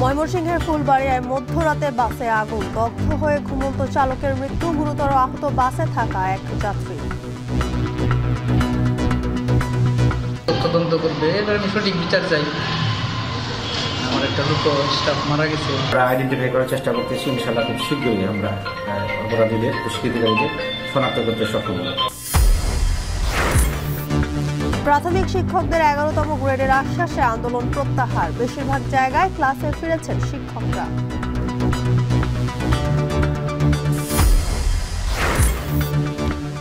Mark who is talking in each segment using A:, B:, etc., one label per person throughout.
A: ময়মনসিংহের ফুলবাড়িয়ায় মধ্যরাতে বাসে আগুন, দগ্ধ হয়ে ঘুমন্ত চালকের মৃত্যু, গুরুতর আহত বাসে থাকা এক যাত্রী।
B: তদন্ত করবে, এবার আমি সঠিক বিচার চাই। আমার একটা লোক স্টাফ মারা গেছে,
C: আমরা আইডেন্টিফাই করার চেষ্টা করতেছি। ইনশাআল্লাহ খুব শীঘ্রই আমরা অপরাধীদের, দুষ্কৃতিকারীদের শনাক্ত করতে সক্ষম হব।
A: প্রাথমিক শিক্ষকদের 11তম গ্রেডের আশ্বাসে আন্দোলন প্রত্যাহার, বেশিরভাগ জায়গায় ক্লাসে ফিরেছেন শিক্ষকরা।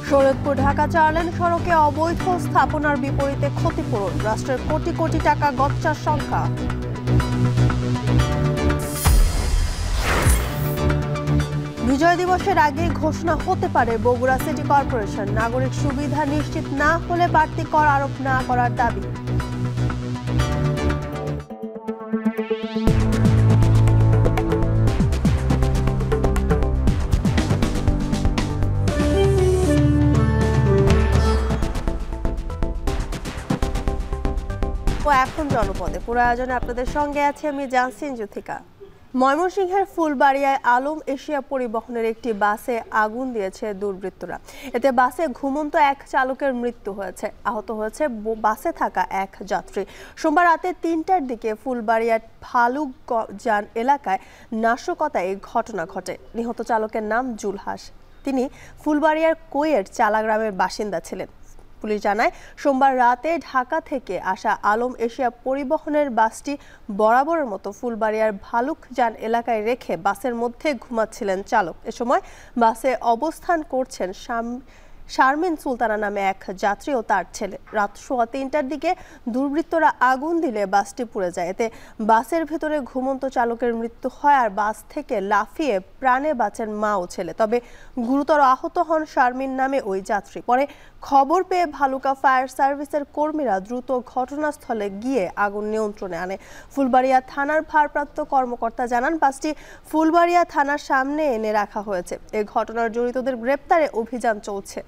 A: শরীয়তপুর ঢাকা 4 লেন সড়কে অবৈধ স্থাপনার বিপরীতে ক্ষতিপূরণ, রাষ্ট্রের কোটি কোটি টাকা গচ্ছার সংখ্যা। বিজয় দিবসের আগে ঘোষণা হতে পারে বগুড়া সিটি কর্পোরেশন, নাগরিক সুবিধা নিশ্চিত না হলে বাড়তি কর আরোপ না করার দাবি। এখন জনপদে পুরো আয়োজনে আপনাদের সঙ্গে আছে আমি জানসিন জ্যোতিকা। ময়মনসিংহের ফুলবাড়িয়ায় আলম এশিয়া পরিবহনের একটি বাসে আগুন দিয়েছে দুর্বৃত্তরা। এতে বাসে ঘুমন্ত এক চালকের মৃত্যু হয়েছে, আহত হয়েছে বাসে থাকা এক যাত্রী। সোমবার রাতে 3টার দিকে ফুলবাড়িয়ার ভালুকজান এলাকায় নাশকতায় এই ঘটনা ঘটে। নিহত চালকের নাম জুলহাস, তিনি ফুলবাড়িয়ার কোয়ের চালা গ্রামের বাসিন্দা ছিলেন। পুলিশ জানায়, সোমবার রাতে ঢাকা থেকে আসা আলম এশিয়া পরিবহনের বাসটি বরাবরের মতো ফুলবাড়িয়ার ভালুকজান এলাকায় রেখে বাসের মধ্যে ঘুমাচ্ছিলেন চালক। এ সময় বাসে অবস্থান করছেন শারমিন সুলতানা নামে এক যাত্রী ও তার ছেলে। রাত 3:15টার দিকে দুর্বৃত্তরা আগুন দিলে বাসটি পুড়ে যায়। এতে বাসের ভেতরে ঘুমন্ত চালকের মৃত্যু হয়, আর বাস থেকে লাফিয়ে প্রাণে বাঁচেন মা ও ছেলে। তবে গুরুতর আহত হন শারমিন নামে ওই যাত্রী। পরে খবর পেয়ে ভালুকা ফায়ার সার্ভিসের কর্মীরা দ্রুত ঘটনাস্থলে গিয়ে আগুন নিয়ন্ত্রণে আনে। ফুলবাড়িয়া থানার ভারপ্রাপ্ত কর্মকর্তা জানান, বাসটি ফুলবাড়িয়া থানার সামনে এনে রাখা হয়েছে। এই ঘটনার জড়িতদের গ্রেপ্তারে অভিযান চলছে।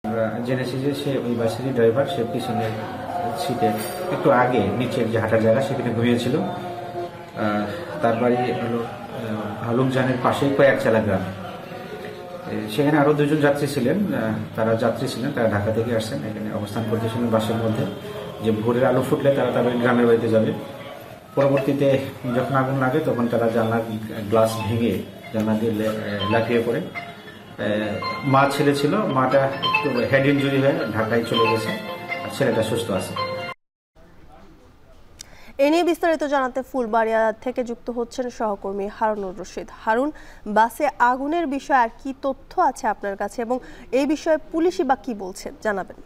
C: আমরা জেনেছি যে সে ওই বাসেরই ড্রাইভার, সে পিছনের সিটে একটু আগে নিচের যে হাঁটার জায়গা সেখানে ঘুমিয়েছিল। তার বাড়ি হলো ভালুকজানের পাশেই কয়েক চালা গ্রাম। সেখানে আরো 2জন যাত্রী ছিলেন, তারা ঢাকা থেকে আসছেন, এখানে অবস্থান করতেছিলেন বাসের মধ্যে। যে ভোরের আলো ফুটলে তারা তাদের গ্রামের বাড়িতে যাবে। পরবর্তীতে যখন আগুন লাগে তখন তারা জানলার গ্লাস ভেঙে জানলা দিয়ে লাফিয়ে পড়ে। মা ছেলে ছিল, মাটা একটু হেড ইনজুরি হয়ে ঢাকায় চলে গেছে, আর ছেলেটা সুস্থ আছে।
A: এ নিয়ে বিস্তারিত জানাতে ফুলবাড়িয়া থেকে যুক্ত হচ্ছেন সহকর্মী হারুনুর রশিদ। হারুন, বাসে আগুনের বিষয়ে আর কি তথ্য আছে আপনার কাছে, এবং এই বিষয়ে পুলিশই বা কি বলছে জানাবেন।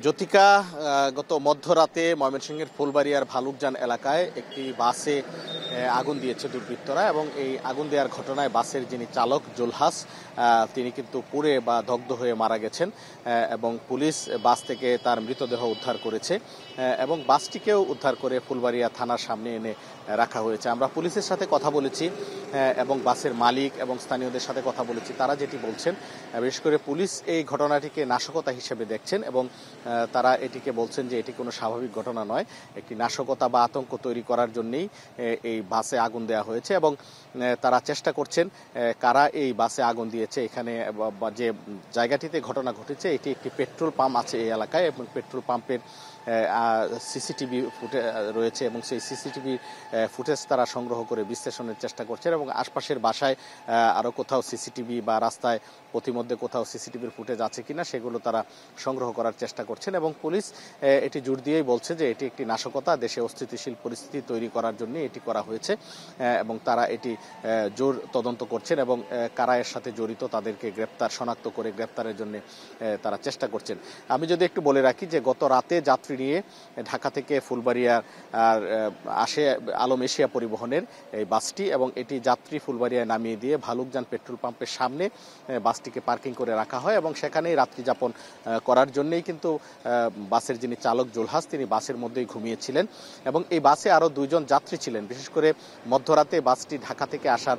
D: জ্যোতিকা, গত মধ্যরাতে ময়মনসিংহের ফুলবাড়িয়ার ভালুকজান এলাকায় একটি বাসে আগুন দিয়েছে দুর্বৃত্তরা, এবং এই আগুন দেওয়ার ঘটনায় বাসের যিনি চালক জুলহাস, তিনি কিন্তু পুড়ে বা দগ্ধ হয়ে মারা গেছেন, এবং পুলিশ বাস থেকে তার মৃতদেহ উদ্ধার করেছে এবং বাসটিকেও উদ্ধার করে ফুলবাড়িয়া থানার সামনে এনে রাখা হয়েছে। আমরা পুলিশের সাথে কথা বলেছি এবং বাসের মালিক এবং স্থানীয়দের সাথে কথা বলেছি। তারা যেটি বলছেন, বিশেষ করে পুলিশ এই ঘটনাটিকে নাশকতা হিসেবে দেখছেন, এবং তারা এটিকে বলছেন যে এটি কোনো স্বাভাবিক ঘটনা নয়, একটি নাশকতা বা আতঙ্ক তৈরি করার জন্যই এই বাসে আগুন দেওয়া হয়েছে, এবং তারা চেষ্টা করছেন কারা এই বাসে আগুন দিয়েছে। এখানে যে জায়গাটিতে ঘটনা ঘটেছে, এটি একটি পেট্রোল পাম্প আছে এই এলাকায়, এবং পেট্রোল পাম্পের সিসিটিভি ফুটেজ রয়েছে, এবং সেই সিসিটিভি ফুটেজ তারা সংগ্রহ করে বিশ্লেষণের চেষ্টা করছেন, এবং আশপাশের বাসায় আরও কোথাও সিসিটিভি বা রাস্তায় পথিমধ্যে কোথাও সিসিটিভির ফুটেজ আছে কিনা সেগুলো তারা সংগ্রহ করার চেষ্টা করছেন। এবং পুলিশ এটি জোর দিয়েই বলছে যে এটি একটি নাশকতা, দেশে অস্থিতিশীল পরিস্থিতি তৈরি করার জন্য এটি করা হয়েছে, এবং তারা এটি জোর তদন্ত করছেন, এবং কারা এর সাথে জড়িত তাদেরকে শনাক্ত করে গ্রেপ্তারের জন্য তারা চেষ্টা করছেন। আমি যদি একটু বলে রাখি যে গত রাতে যাত্রী নিয়ে ঢাকা থেকে ফুলবাড়িয়া আসে আলম এশিয়া পরিবহনের এই বাসটি, এবং এটি যাত্রী ফুলবাড়িয়ায় নামিয়ে দিয়ে ভালুকজান পেট্রোল পাম্পের সামনে বাসটিকে পার্কিং করে রাখা হয় এবং সেখানেই রাত্রি যাপন করার জন্যই কিন্তু বাসের যিনি চালক জুলহাস তিনি বাসের মধ্যেই ঘুমিয়েছিলেন। এবং এই বাসে আরও 2 জন যাত্রী ছিলেন। বিশেষ করে মধ্যরাতে বাসটি ঢাকা থেকে আসার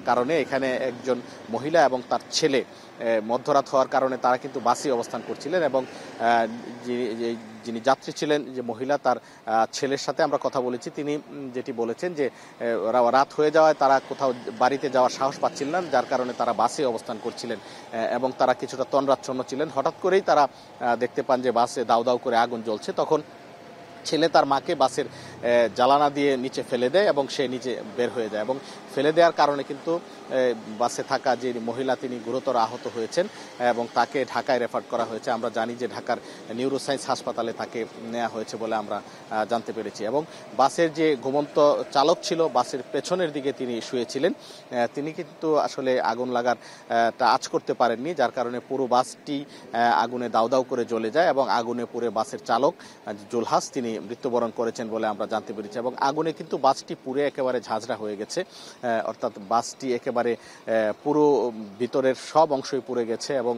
D: কারণে এখানে একজন মহিলা এবং তার ছেলে মধ্যরাত হওয়ার কারণে তারা কিন্তু বাসে অবস্থান করছিলেন, এবং যিনি যাত্রী ছিলেন যে মহিলা তার ছেলের সাথে আমরা কথা বলেছি, তিনি যেটি বলেছেন যে রাত হয়ে যাওয়ায় তারা কোথাও বাড়িতে যাওয়ার সাহস পাচ্ছিলেন না, যার কারণে তারা বাসে অবস্থান করছিলেন এবং তারা কিছুটা তন্দ্রাচ্ছন্ন ছিলেন। হঠাৎ করেই তারা দেখতে পান যে বাসে দাউ দাউ করে আগুন জ্বলছে। তখন ছেলে তার মাকে বাসের জ্বালানা দিয়ে নিচে ফেলে দেয় এবং সে নিচে বের হয়ে যায়, এবং ফেলে দেওয়ার কারণে কিন্তু বাসে থাকা যে মহিলা তিনি গুরুতর আহত হয়েছেন এবং তাকে ঢাকায় রেফার করা হয়েছে। আমরা জানি যে ঢাকার নিউরোসায়েন্স হাসপাতালে তাকে নেওয়া হয়েছে বলে আমরা জানতে পেরেছি। এবং বাসের যে ঘুমন্ত চালক ছিল বাসের পেছনের দিকে তিনি শুয়েছিলেন, তিনি কিন্তু আসলে আগুন লাগার আঁচ করতে পারেননি, যার কারণে পুরো বাসটি আগুনে দাউ দাউ করে জ্বলে যায় এবং আগুনে পুড়ে বাসের চালক জুলহাস তিনি মৃত্যুবরণ করেছেন বলে আমরা জানতে পেরেছি। এবং আগুনে কিন্তু বাসটি পুড়ে একেবারে ঝাঁঝরা হয়ে গেছে, অর্থাৎ বাসটি একেবারে পুরো ভিতরের সব অংশই পুড়ে গেছে এবং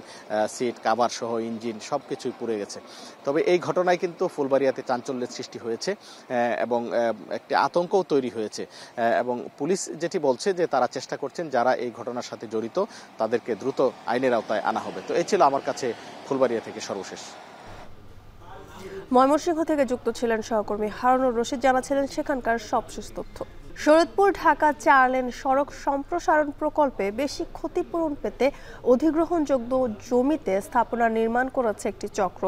D: সিট কাভার সহ ইঞ্জিন সব কিছুই পুড়ে গেছে। তবে এই ঘটনায় কিন্তু ফুলবাড়িয়াতে চাঞ্চল্যের সৃষ্টি হয়েছে এবং একটি আতঙ্কও তৈরি হয়েছে, এবং পুলিশ যেটি বলছে যে তারা চেষ্টা করছেন যারা এই ঘটনার সাথে জড়িত তাদেরকে দ্রুত আইনের আওতায় আনা হবে। তো এই ছিল আমার কাছে ফুলবাড়িয়া থেকে সর্বশেষ।
A: ময়মনসিংহ থেকে যুক্ত ছিলেন সহকর্মী হারুনুর রশিদ, জানাচ্ছিলেন সেখানকার সবশেষ তথ্য। শরীয়তপুর ঢাকা 4 লেন সড়ক সম্প্রসারণ প্রকল্পে বেশি ক্ষতিপূরণ পেতে অধিগ্রহণযোগ্য জমিতে স্থাপনা নির্মাণ করেছে একটি চক্র।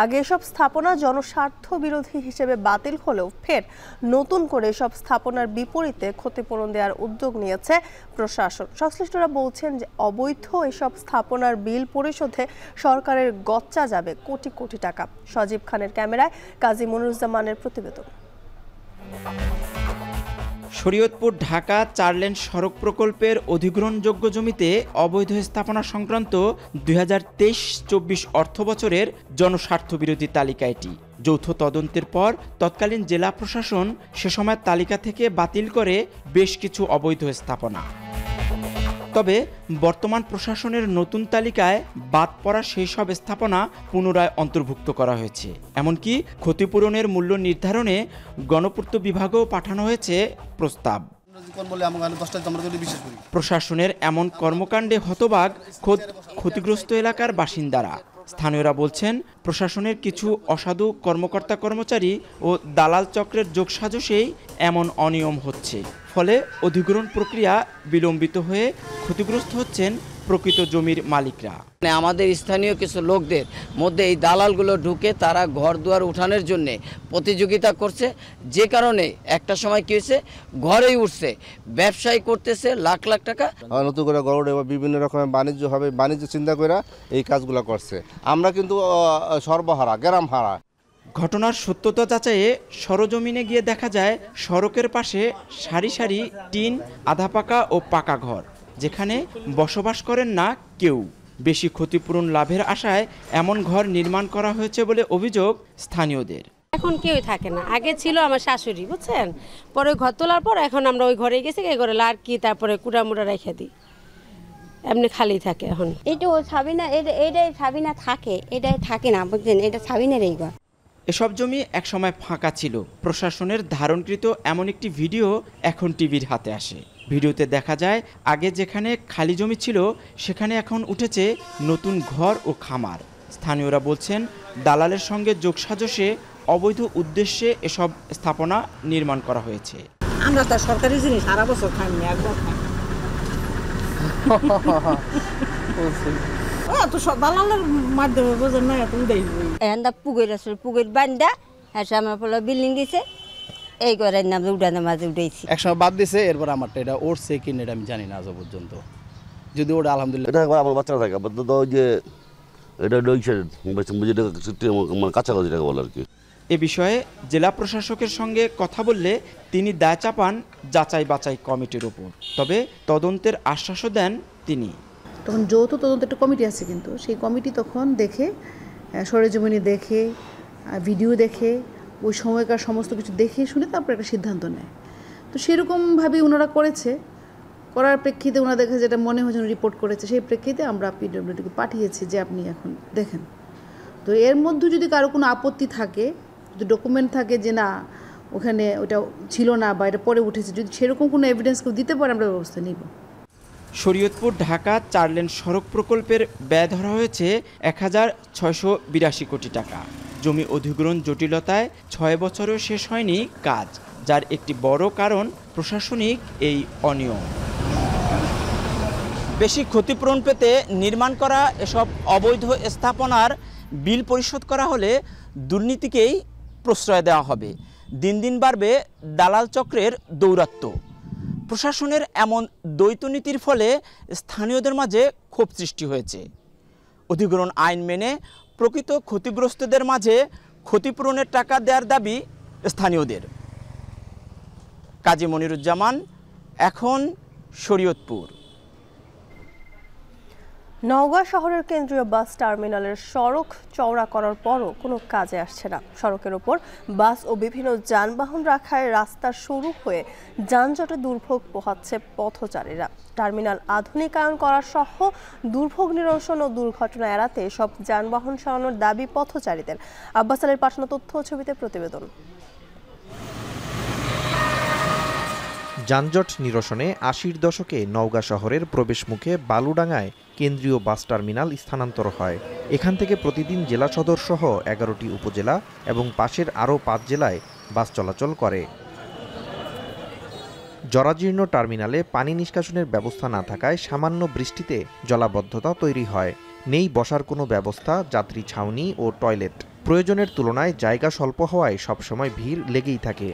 A: আগে এসব স্থাপনা জনস্বার্থ বিরোধী হিসেবে বাতিল হলেও ফের নতুন করে এসব স্থাপনার বিপরীতে ক্ষতিপূরণ দেওয়ার উদ্যোগ নিয়েছে প্রশাসন। সংশ্লিষ্টরা বলছেন যে অবৈধ এসব স্থাপনার বিল পরিশোধে সরকারের গচ্চা যাবে কোটি কোটি টাকা। সজীব খানের ক্যামেরায় কাজী মনিরুজ্জামানের প্রতিবেদন।
E: শরীয়তপুর ঢাকা 4 লেন সড়ক প্রকল্পের অধিগ্রহণযোগ্য জমিতে অবৈধ স্থাপনা সংক্রান্ত 2023-24 অর্থবছরের জনস্বার্থ বিরোধী তালিকা এটি। যৌথ তদন্তের পর তৎকালীন জেলা প্রশাসন সে সময় তালিকা থেকে বাতিল করে বেশ কিছু অবৈধ স্থাপনা। তবে বর্তমান প্রশাসনের নতুন তালিকায় বাদ পড়া সেই সব স্থাপনা পুনরায় অন্তর্ভুক্ত করা হয়েছে। এমনকি ক্ষতিপূরণের মূল্য নির্ধারণে গণপূর্ত বিভাগেও পাঠানো হয়েছে প্রস্তাব। প্রশাসনের এমন কর্মকাণ্ডে হতবাক খোদ ক্ষতিগ্রস্ত এলাকার বাসিন্দারা। স্থানীয়রা বলছেন প্রশাসনের কিছু অসাধু কর্মকর্তা কর্মচারী ও দালাল চক্রের যোগসাজশেই এমন অনিয়ম হচ্ছে, ফলে অধিগ্রহণ প্রক্রিয়া বিলম্বিত হয়ে ক্ষতিগ্রস্ত হচ্ছেন প্রকৃত জমির মালিকরা।
F: আমাদের স্থানীয় কিছু লোকদের মধ্যে এই দালালগুলো ঢুকে তারা ঘর দুয়ার উঠানোর জন্য প্রতিযোগিতা করছে, যে কারণে একটা সময় কি হয়েছে ঘরেই উঠছে, ব্যবসায়ী করতেছে লাখ লাখ টাকা।
G: নতুন করে গড়ে বিভিন্ন রকমের বাণিজ্য হবে, বাণিজ্য চিন্তা করে এই কাজগুলো করছে। আমরা কিন্তু সর্বহারা, গ্রাম হারা।
E: ঘটনার সত্যতা যাচাইয়ে সরজমিনে গিয়ে দেখা যায় সড়কের পাশে সারি সারি টিন, আধা পাকা ও পাকা ঘর, যেখানে বসবাস করেন না কেউ। বেশি ক্ষতিপূরণ লাভের আশায় এমন ঘর নির্মাণ করা হয়েছে বলে অভিযোগ স্থানীয়দের।
H: এখন কেউই থাকে না, আগে ছিল আমার শাশুড়ি, বুঝছেন, পরে ঘর তোলার পর এখন আমরা ওই ঘরে গেছি, এই ঘরে লাড়কি তারপরে কুড়ামুড়া রেখে দিই, এমনি খালি থাকে। এখন
I: এটা ও সাবিনা, এটাই সাবিনা থাকে, এটাই থাকে না, বুঝছেন, এটা সাবিনের এই ঘর।
E: এসব জমি একসময় ফাঁকা ছিল। প্রশাসনের ধারণকৃত এমন একটি ভিডিও এখন টিভির হাতে আসে। ভিডিওতে দেখা যায় আগে যেখানে খালি জমি ছিল সেখানে এখন উঠেছে নতুন ঘর ও খামার। স্থানীয়রা বলছেন দালালের সঙ্গে যোগসাজশে অবৈধ উদ্দেশ্যে এসব স্থাপনা নির্মাণ করা হয়েছে।
J: আমরা তো সরকারি জিনিস সারা বছর খাই না, একবার খাই। তো দালালের মাধ্যমে বোঝেন না, এত উড়াই
I: এখানটা পুকুর আসলে পুকুর বান্ধা হ্যাঁ আমার ফলে বিল্ডিং দিছে, এই করে নাম উঠানো মাঝে উঠেছি।
K: একসময় বাদ দিছে, এরপর আমারটা এটা উঠছে কিনা এটা আমি জানি না আজ পর্যন্ত। যদি ওটা আলহামদুলিল্লাহ
L: এটা আমার বাচ্চারা থাকে, যে এটা কাছাকাছি টাকা বলে আর কি।
E: এ বিষয়ে জেলা প্রশাসকের সঙ্গে কথা বললে তিনি দায় চাপান যাচাই বাছাই কমিটির উপর। তবে তদন্তের আশ্বাসও দেন তিনি।
J: তখন যৌথ তদন্ত একটা কমিটি আছে, কিন্তু সেই কমিটি তখন দেখে সরেজমিনে দেখে
M: ভিডিও দেখে ওই সময়কার সমস্ত কিছু দেখে শুনে তারপর একটা সিদ্ধান্ত নেয়। তো সেরকমভাবেই ওনারা করার প্রেক্ষিতে ওনাদের কাছে যেটা মনে হয় রিপোর্ট করেছে, সেই প্রেক্ষিতে আমরা পিডব্লিউডিকে পাঠিয়েছি যে আপনি এখন দেখেন। তো এর মধ্যে যদি কারো কোনো আপত্তি থাকে, যদি ডকুমেন্ট থাকে যে না ওখানে ওটা ছিল না বা এটা পরে উঠেছে, যদি সেরকম কোনো এভিডেন্স কেউ দিতে পারে আমরা ব্যবস্থা নিব।
E: শরীয়তপুর ঢাকা 4 লেন সড়ক প্রকল্পের ব্যয় ধরা হয়েছে 1682 কোটি টাকা। জমি অধিগ্রহণ জটিলতায় 6 বছরেও শেষ হয়নি কাজ, যার একটি বড় কারণ প্রশাসনিক এই অনিয়ম। বেশি ক্ষতিপূরণ পেতে নির্মাণ করা এসব অবৈধ স্থাপনার বিল পরিশোধ করা হলে দুর্নীতিকেই প্রশ্রয় দেওয়া হবে। দিন দিন বাড়বে দালাল চক্রের দৌরাত্ম্য। প্রশাসনের এমন দ্বৈত নীতির ফলে স্থানীয়দের মাঝে ক্ষোভ সৃষ্টি হয়েছে। অধিগ্রহণ আইন মেনে প্রকৃত ক্ষতিগ্রস্তদের মাঝে ক্ষতিপূরণের টাকা দেওয়ার দাবি স্থানীয়দের। কাজী মনিরুজ্জামান, এখন শরীয়তপুর।
A: নওগাঁ শহরের কেন্দ্রীয় বাস টার্মিনালের সড়ক চওড়া করার পরও কোনো কাজে আসছে না। সড়কের ওপর বাস ও বিভিন্ন যানবাহন রাখায় রাস্তা শুরু হয়ে যানজটে দুর্ভোগ পোহাচ্ছে পথচারীরা। টার্মিনাল আধুনিকায়ন করা সহ দুর্ভোগ নিরসন ও দুর্ঘটনা এড়াতে সব যানবাহন সরানোর দাবি পথচারীদের। আব্বাস আলীর পাঠানো তথ্য ও ছবিতে প্রতিবেদন।
N: যানজট নিরসনে ৮০-র দশকে নওগাঁ শহরের প্রবেশমুখে বালুডাঙ্গায় কেন্দ্রীয় বাস টার্মিনাল স্থানান্তর হয়। এখান থেকে প্রতিদিন জেলা সদর সহ ১১টি উপজেলা এবং পাশের আরও ৫ জেলায় বাস চলাচল করে। জরাজীর্ণ টার্মিনালে পানি নিষ্কাশনের ব্যবস্থা না থাকায় সামান্য বৃষ্টিতে জলাবদ্ধতা তৈরি হয়। নেই বসার কোনো ব্যবস্থা, যাত্রী ছাউনি ও টয়লেট। প্রয়োজনের তুলনায় জায়গা স্বল্প হওয়ায় সবসময় ভিড় লেগেই থাকে।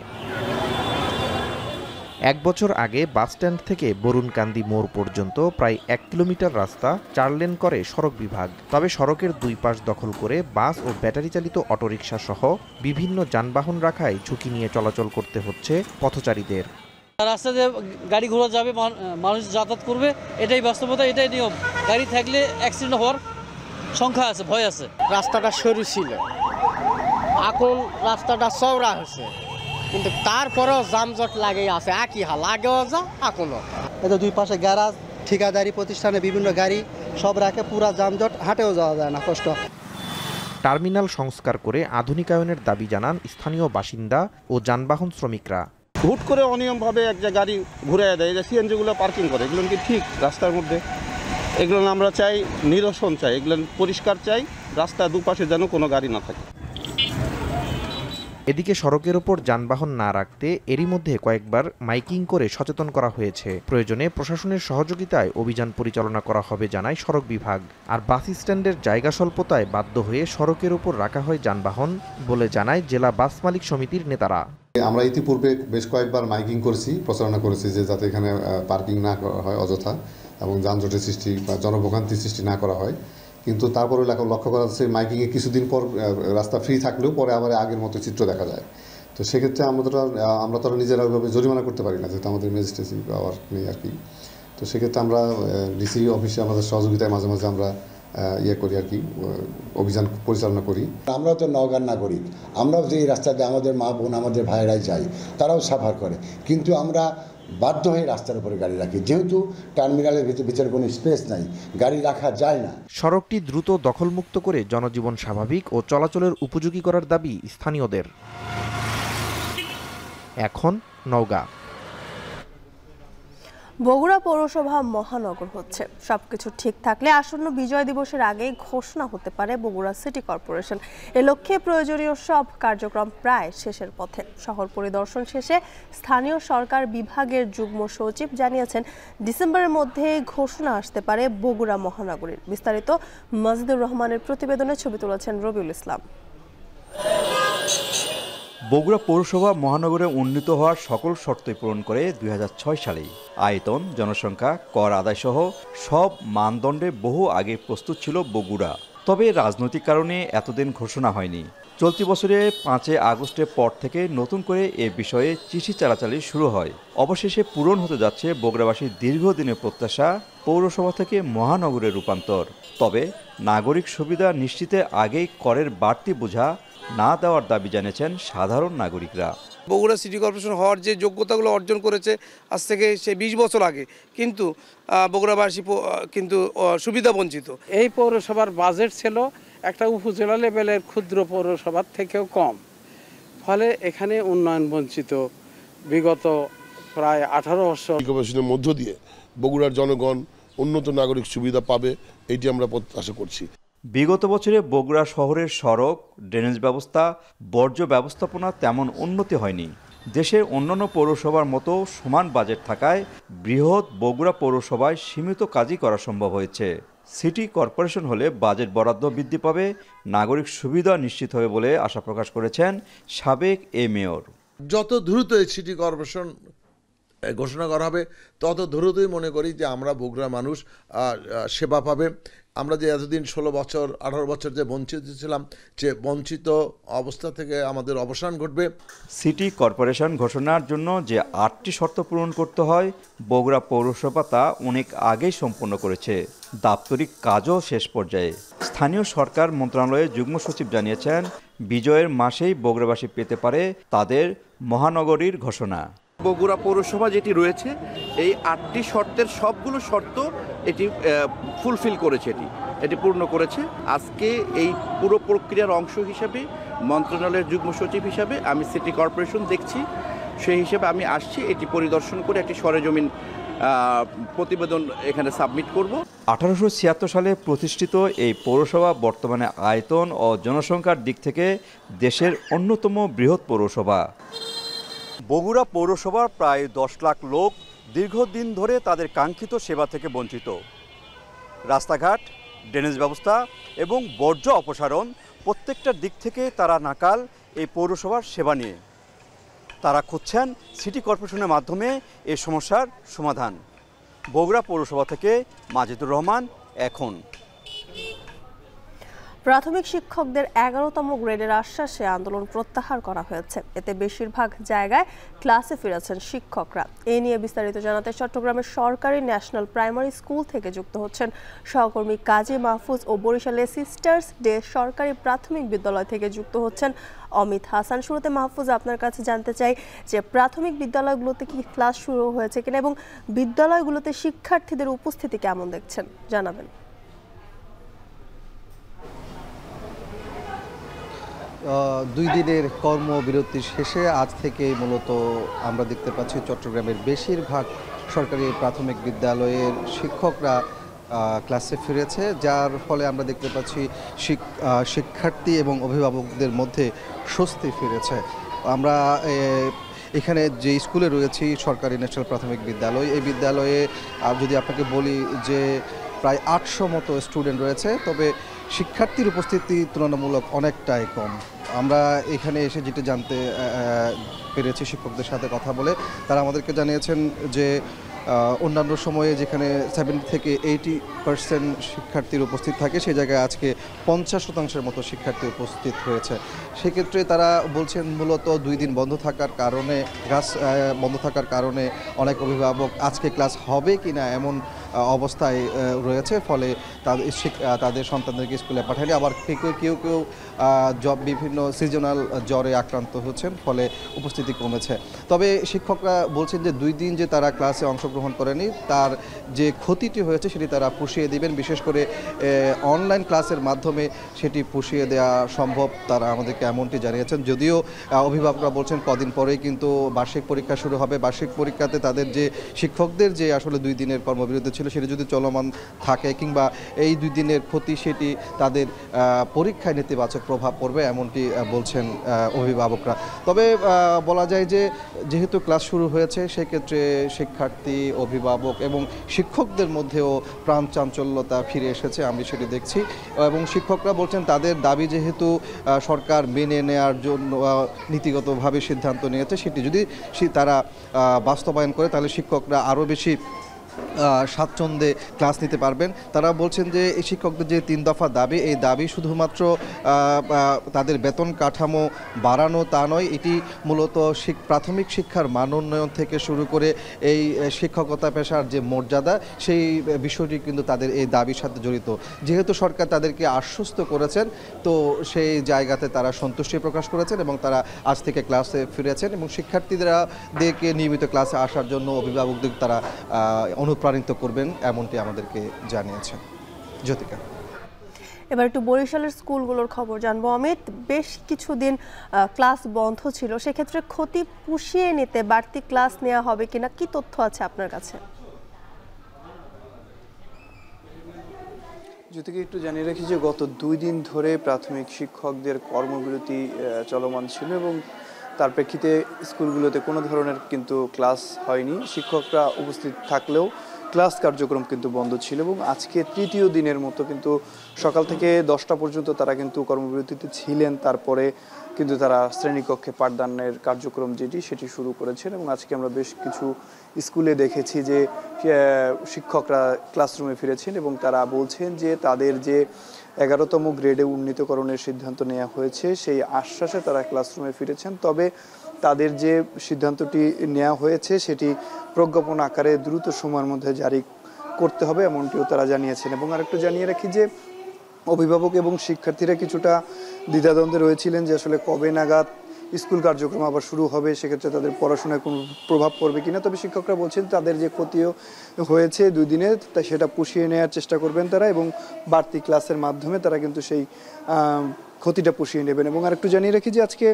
N: ১ বছর আগে বাসস্ট্যান্ড থেকে বরুণকান্দি মোড় পর্যন্ত প্রায় ১ কিলোমিটার রাস্তা ৪ লেন করে সড়ক বিভাগ। তবে সড়কের দুই পাশ দখল করে বাস ও ব্যাটারি চালিত অটোরিকশা সহ বিভিন্ন যানবাহন রাখায় ঝুঁকি নিয়ে চলাচল করতে হচ্ছে পথচারীদের।
O: রাস্তা দিয়ে গাড়ি ঘোড়া যাবে, মানুষ যাতায়াত করবে, এটাই বাস্তবতা, এটাই নিয়ম। গাড়ি থাকলে অ্যাক্সিডেন্ট হওয়ার সংখ্যা আছে, ভয় আছে।
P: রাস্তাটা সরু ছিল, এখন রাস্তাটা চওড়া হয়েছে, কিন্তু তারপরেও যানজট লাগেই আছে। একই হাল, আগেও যা এখনও।
Q: এটা দুই পাশে গ্যারাজ, ঠিকাদারি প্রতিষ্ঠানে বিভিন্ন গাড়ি সব রাখে, পুরা যানজট, হাটেও যাওয়া যায় না, কষ্ট।
N: টার্মিনাল সংস্কার করে আধুনিকায়নের দাবি জানান স্থানীয় বাসিন্দা ও যানবাহন শ্রমিকরা।
G: হুট করে অনিয়মভাবে এক যে গাড়ি ঘুরে দেয়, যে সিএনজিগুলো পার্কিং করে, এগুলো কি ঠিক রাস্তার মধ্যে? এগুলো আমরা চাই নিরসন, চাই এগুলো পরিষ্কার, চাই রাস্তা দুপাশে যেন কোনো গাড়ি না থাকে।
N: এদিকে সড়কের ওপর যানবাহন না রাখতে এরই মধ্যে কয়েকবার মাইকিং করে সচেতন করা হয়েছে। প্রয়োজনে প্রশাসনের সহযোগিতায় অভিযান পরিচালনা করা হবে জানায় সড়ক বিভাগ। আর বাস স্ট্যান্ডের জায়গা স্বল্পতায় বাধ্য হয়ে সড়কের ওপর রাখা হয় যানবাহন বলে জানায় জেলা বাস মালিক সমিতির নেতারা।
R: আমরা ইতিপূর্বে বেশ কয়েকবার মাইকিং করেছি, প্রচারণা করেছি যে যাতে এখানে পার্কিং না করা হয় অযথা এবং যানজটের সৃষ্টি বা জনভোগান্তির সৃষ্টি না করা হয়। কিন্তু তারপরে লক্ষ্য করা যাচ্ছে মাইকিংয়ে কিছুদিন পর রাস্তা ফ্রি থাকলেও পরে আবার আগের মতো চিত্র দেখা যায়। তো সেক্ষেত্রে আমরা তো নিজেরা ওইভাবে জরিমানা করতে পারি না, যেহেতু আমাদের ম্যাজিস্ট্রেসি পাওয়ার নেই আর কি। তো সেক্ষেত্রে আমরা ডিসি অফিসে আমাদের সহযোগিতায় মাঝে মাঝে আমরা করি আর কি, অভিযান পরিচালনা করি।
S: আমরাও তো নওগাঁর নাগরিক, আমরাও যে রাস্তা দিয়ে আমাদের মা বোন, আমাদের ভাইয়েরাই যাই, তারাও সাফার করে, কিন্তু আমরা বাধ্য হয়ে রাস্তার উপরে গাড়ি রাখি, যেহেতু টার্মিনালের ভিতরে কোনো স্পেস নাই, গাড়ি রাখা যায় না।
N: সড়কটি দ্রুত দখলমুক্ত করে জনজীবন স্বাভাবিক ও চলাচলের উপযোগী করার দাবি স্থানীয়দের। এখন নওগাঁ।
A: বগুড়া পৌরসভা মহানগর হচ্ছে। সবকিছু ঠিক থাকলে আসন্ন বিজয় দিবসের আগেই ঘোষণা হতে পারে বগুড়া সিটি কর্পোরেশন। এ লক্ষ্যে প্রয়োজনীয় সব কার্যক্রম প্রায় শেষের পথে। শহর পরিদর্শন শেষে স্থানীয় সরকার বিভাগের যুগ্ম সচিব জানিয়েছেন ডিসেম্বরের মধ্যে ঘোষণা আসতে পারে বগুড়া মহানগরীর। বিস্তারিত মজিদুর রহমানের প্রতিবেদনে ছবি তুলেছেন রবিউল ইসলাম।
T: বগুড়া পৌরসভা মহানগরে উন্নীত হওয়ার সকল শর্তই পূরণ করে 2006 সালেই আয়তন, জনসংখ্যা, কর আদায়সহ সব মানদণ্ডে বহু আগে প্রস্তুত ছিল বগুড়া। তবে রাজনৈতিক কারণে এতদিন ঘোষণা হয়নি। চলতি বছরে 5 আগস্টের পর থেকে নতুন করে এ বিষয়ে চিঠি চালাচালি শুরু হয়। অবশেষে পূরণ হতে যাচ্ছে বগুড়াবাসীর দীর্ঘদিনের প্রত্যাশা, পৌরসভা থেকে মহানগরের রূপান্তর। তবে নাগরিক সুবিধা নিশ্চিতে আগেই করের বাড়তি বোঝা না দেওয়ার দাবি জানিয়েছেন সাধারণ নাগরিকরা।
U: বগুড়া সিটি কর্পোরেশন হওয়ার যে যোগ্যতাগুলো অর্জন করেছে আজ থেকে সে 20 বছর আগে, কিন্তু বগুড়াবাসী কিন্তু সুবিধা বঞ্চিত।
V: এই পৌরসভার বাজেট ছিল একটা উপজেলা লেভেলের ক্ষুদ্র পৌরসভার থেকেও কম, ফলে এখানে উন্নয়ন বঞ্চিত বিগত প্রায় 18 বছর।
W: কর্পোরেশনের মধ্য দিয়ে বগুড়ার জনগণ উন্নত নাগরিক সুবিধা পাবে, এটি আমরা আশা করছি।
T: বিগত বছরে বগুড়া শহরের সড়ক, ড্রেনেজ ব্যবস্থা, বর্জ্য ব্যবস্থাপনা তেমন উন্নতি হয়নি। দেশের অন্যান্য পৌরসভার মতো সমান বাজেট থাকায় বৃহৎ বগুড়া পৌরসভায় সীমিত কাজই করা সম্ভব হয়েছে। সিটি কর্পোরেশন হলে বাজেট বরাদ্দ বৃদ্ধি পাবে, নাগরিক সুবিধা নিশ্চিত হবে বলে আশা প্রকাশ করেছেন সাবেক এই মেয়র।
X: যত দ্রুত এই সিটি কর্পোরেশন ঘোষণা করা হবে তত দ্রুতই মনে করি যে আমরা বগুড়া মানুষ সেবা পাবে। আমরা যে এতদিন 16 বছর 18 বছর যে বঞ্চিত ছিলাম, যে বঞ্চিত অবস্থা থেকে আমাদের অবসান ঘটবে।
T: সিটি কর্পোরেশন ঘোষণার জন্য যে 8টি শর্ত পূরণ করতে হয়, বগুড়া পৌরসভা তা অনেক আগেই সম্পন্ন করেছে। দাপ্তরিক কাজও শেষ পর্যায়ে। স্থানীয় সরকার মন্ত্রণালয়ের যুগ্ম সচিব জানিয়েছেন, বিজয়ের মাসেই বগুড়াবাসী পেতে পারে তাদের মহানগরীর ঘোষণা।
Y: বগুড়া পৌরসভা যেটি রয়েছে এই 8টি শর্তের সবগুলো শর্ত এটি ফুলফিল করেছে, এটি পূর্ণ করেছে। আজকে এই পুরো প্রক্রিয়ার অংশ হিসেবে মন্ত্রণালয়ের যুগ্ম সচিব হিসাবে আমি সিটি কর্পোরেশন দেখছি, সেই হিসেবে আমি আসছি, এটি পরিদর্শন করে একটি সরেজমিন প্রতিবেদন এখানে সাবমিট করব।
T: 1876 সালে প্রতিষ্ঠিত এই পৌরসভা বর্তমানে আয়তন ও জনসংখ্যার দিক থেকে দেশের অন্যতম বৃহৎ পৌরসভা। বগুড়া পৌরসভার প্রায় 10 লাখ লোক দীর্ঘদিন ধরে তাদের কাঙ্ক্ষিত সেবা থেকে বঞ্চিত। রাস্তাঘাট, ড্রেনেজ ব্যবস্থা এবং বর্জ্য অপসারণ প্রত্যেকটা দিক থেকে তারা নাকাল এই পৌরসভার সেবা নিয়ে। তারা খুঁজছেন সিটি কর্পোরেশনের মাধ্যমে এই সমস্যার সমাধান। বগুড়া পৌরসভা থেকে মাজিদুর রহমান, এখন।
A: প্রাথমিক শিক্ষকদের 11তম গ্রেডের আশ্বাসে আন্দোলন প্রত্যাহার করা হয়েছে। এতে বেশিরভাগ জায়গায় ক্লাসে ফিরেছেন শিক্ষকরা। এ নিয়ে বিস্তারিত জানাতে চট্টগ্রামের সরকারি ন্যাশনাল প্রাইমারি স্কুল থেকে যুক্ত হচ্ছেন সহকর্মী কাজী মাহফুজ ও বরিশালের সিস্টার্স ডে সরকারি প্রাথমিক বিদ্যালয় থেকে যুক্ত হচ্ছেন অমিত হাসান। শুরুতে মাহফুজ, আপনার কাছে জানতে চাই যে প্রাথমিক বিদ্যালয়গুলোতে কি ক্লাস শুরু হয়েছে কিনা এবং বিদ্যালয়গুলোতে শিক্ষার্থীদের উপস্থিতি কেমন দেখছেন, জানাবেন।
Q: 2 দিনের কর্মবিরতি শেষে আজ থেকে মূলত আমরা দেখতে পাচ্ছি চট্টগ্রামের বেশিরভাগ সরকারি প্রাথমিক বিদ্যালয়ের শিক্ষকরা ক্লাসে ফিরেছে, যার ফলে আমরা দেখতে পাচ্ছি শিক্ষার্থী এবং অভিভাবকদের মধ্যে স্বস্তি ফিরেছে। আমরা এখানে যে স্কুলে রয়েছি সরকারি ন্যাশনাল প্রাথমিক বিদ্যালয়, এই বিদ্যালয়ে যদি আপনাকে বলি যে প্রায় 800 মতো স্টুডেন্ট রয়েছে, তবে শিক্ষার্থীর উপস্থিতি তুলনামূলক অনেকটাই কম। আমরা এখানে এসে যেটা জানতে পেরেছি শিক্ষকদের সাথে কথা বলে, তারা আমাদেরকে জানিয়েছেন যে অন্যান্য সময়ে যেখানে 70 থেকে 80% শিক্ষার্থীর উপস্থিত থাকে, সেই জায়গায় আজকে 50% মতো শিক্ষার্থী উপস্থিত হয়েছে। সেক্ষেত্রে তারা বলছেন মূলত 2 দিন বন্ধ থাকার কারণে অনেক অভিভাবক আজকে ক্লাস হবে কিনা এমন অবস্থায় রয়েছে, ফলে তাদের সন্তানদেরকে স্কুলে পাঠায়নি। আবার কেউ বিভিন্ন সিজনাল জ্বরে আক্রান্ত হচ্ছেন, ফলে উপস্থিতি কমেছে। তবে শিক্ষকরা বলছেন যে 2 দিন যে তারা ক্লাসে অংশগ্রহণ করেনি, তার যে ক্ষতিটি হয়েছে সেটি তারা পুষিয়ে দিবেন। বিশেষ করে অনলাইন ক্লাসের মাধ্যমে সেটি পুষিয়ে দেওয়া সম্ভব, তারা আমাদেরকে এমনটি জানিয়েছেন। যদিও অভিভাবকরা বলছেন কদিন পরেই কিন্তু বার্ষিক পরীক্ষা শুরু হবে। বার্ষিক পরীক্ষাতে তাদের যে শিক্ষকদের যে আসলে 2 দিনের কর্মবিরতি ছিল সেটি যদি চলমান থাকে কিংবা এই 2 দিনের ক্ষতি সেটি তাদের পরীক্ষায় নেতিবাচক প্রভাব পড়বে, এমনটি বলছেন অভিভাবকরা। তবে বলা যায় যে যেহেতু ক্লাস শুরু হয়েছে, সেক্ষেত্রে শিক্ষার্থী, অভিভাবক এবং শিক্ষকদের মধ্যেও প্রাণ চাঞ্চল্যতা ফিরে এসেছে, আমি সেটি দেখছি। এবং শিক্ষকরা বলছেন তাদের দাবি যেহেতু সরকার মেনে নেওয়ার জন্য নীতিগতভাবে সিদ্ধান্ত নিয়েছে, সেটি যদি তারা বাস্তবায়ন করে তাহলে শিক্ষকরা আরও বেশি স্বাচ্ছন্দ্যে ক্লাস নিতে পারবেন। তারা বলছেন যে এই শিক্ষকদের যে 3 দফা দাবি, এই দাবি শুধুমাত্র তাদের বেতন কাঠামো বাড়ানো তা নয়, এটি মূলত প্রাথমিক শিক্ষার মান উন্নয়ন থেকে শুরু করে এই শিক্ষকতা পেশার যে মর্যাদা, সেই বিষয়টি কিন্তু তাদের এই দাবির সাথে জড়িত। যেহেতু সরকার তাদেরকে আশ্বস্ত করেছেন, তো সেই জায়গাতে তারা সন্তুষ্টি প্রকাশ করেছেন এবং তারা আজ থেকে ক্লাসে ফিরেছেন এবং শিক্ষার্থীদেরকে নিয়মিত ক্লাসে আসার জন্য অভিভাবকদের তারা অনুপ্রাণিত করবেন, এমনটি আমাদেরকে জানিয়েছেন। জ্যোতিকা,
A: এবার একটু বরিশালের স্কুলগুলোর খবর জানবো। অমিত, বেশ কিছুদিন ক্লাস বন্ধ ছিল, সেক্ষেত্রে ক্ষতি পুষিয়ে নিতে বাড়তি ক্লাস নেওয়া হবে কিনা, কি তথ্য আছে আপনার কাছে?
B: জ্যোতিকে একটু জানিয়ে রাখি যে গত 2 দিন ধরে প্রাথমিক শিক্ষকদের কর্মবিরতি চলমান ছিল এবং তার প্রেক্ষিতে স্কুলগুলোতে কোনো ধরনের কিন্তু ক্লাস হয়নি। শিক্ষকরা উপস্থিত থাকলেও ক্লাস কার্যক্রম কিন্তু বন্ধ ছিল এবং আজকে তৃতীয় দিনের মতো কিন্তু সকাল থেকে 10টা পর্যন্ত তারা কিন্তু কর্মবিরতিতে ছিলেন। তারপরে কিন্তু তারা শ্রেণীকক্ষে পাঠদানের কার্যক্রম সেটি শুরু করেছেন এবং আজকে আমরা বেশ কিছু স্কুলে দেখেছি যে শিক্ষকরা ক্লাসরুমে ফিরেছেন এবং তারা বলছেন যে তাদের যে 11তম গ্রেডে উন্নীতকরণের সিদ্ধান্ত নেওয়া হয়েছে সেই আশ্বাসে তারা ক্লাসরুমে ফিরেছেন। তবে তাদের যে সিদ্ধান্তটি নেওয়া হয়েছে সেটি প্রজ্ঞাপন আকারে দ্রুত সময়ের মধ্যে জারি করতে হবে, এমনটিও তারা জানিয়েছেন। এবং আরেকটু জানিয়ে রাখি যে অভিভাবক এবং শিক্ষার্থীরা কিছুটা দ্বিধাদ্বন্দ্বে রয়েছিলেন যে আসলে কবে নাগাদ স্কুল কার্যক্রম আবার শুরু হবে, সেক্ষেত্রে তাদের পড়াশোনায় কোনো প্রভাব পড়বে কিনা। তবে শিক্ষকরা বলছেন তাদের যে ক্ষতিও হয়েছে 2 দিনে সেটা পুষিয়ে নেওয়ার চেষ্টা করবেন তারা এবং বাড়তি ক্লাসের মাধ্যমে তারা কিন্তু সেই ক্ষতিটা পুষিয়ে নেবেন। এবং আরেকটু জানিয়ে রাখি যে আজকে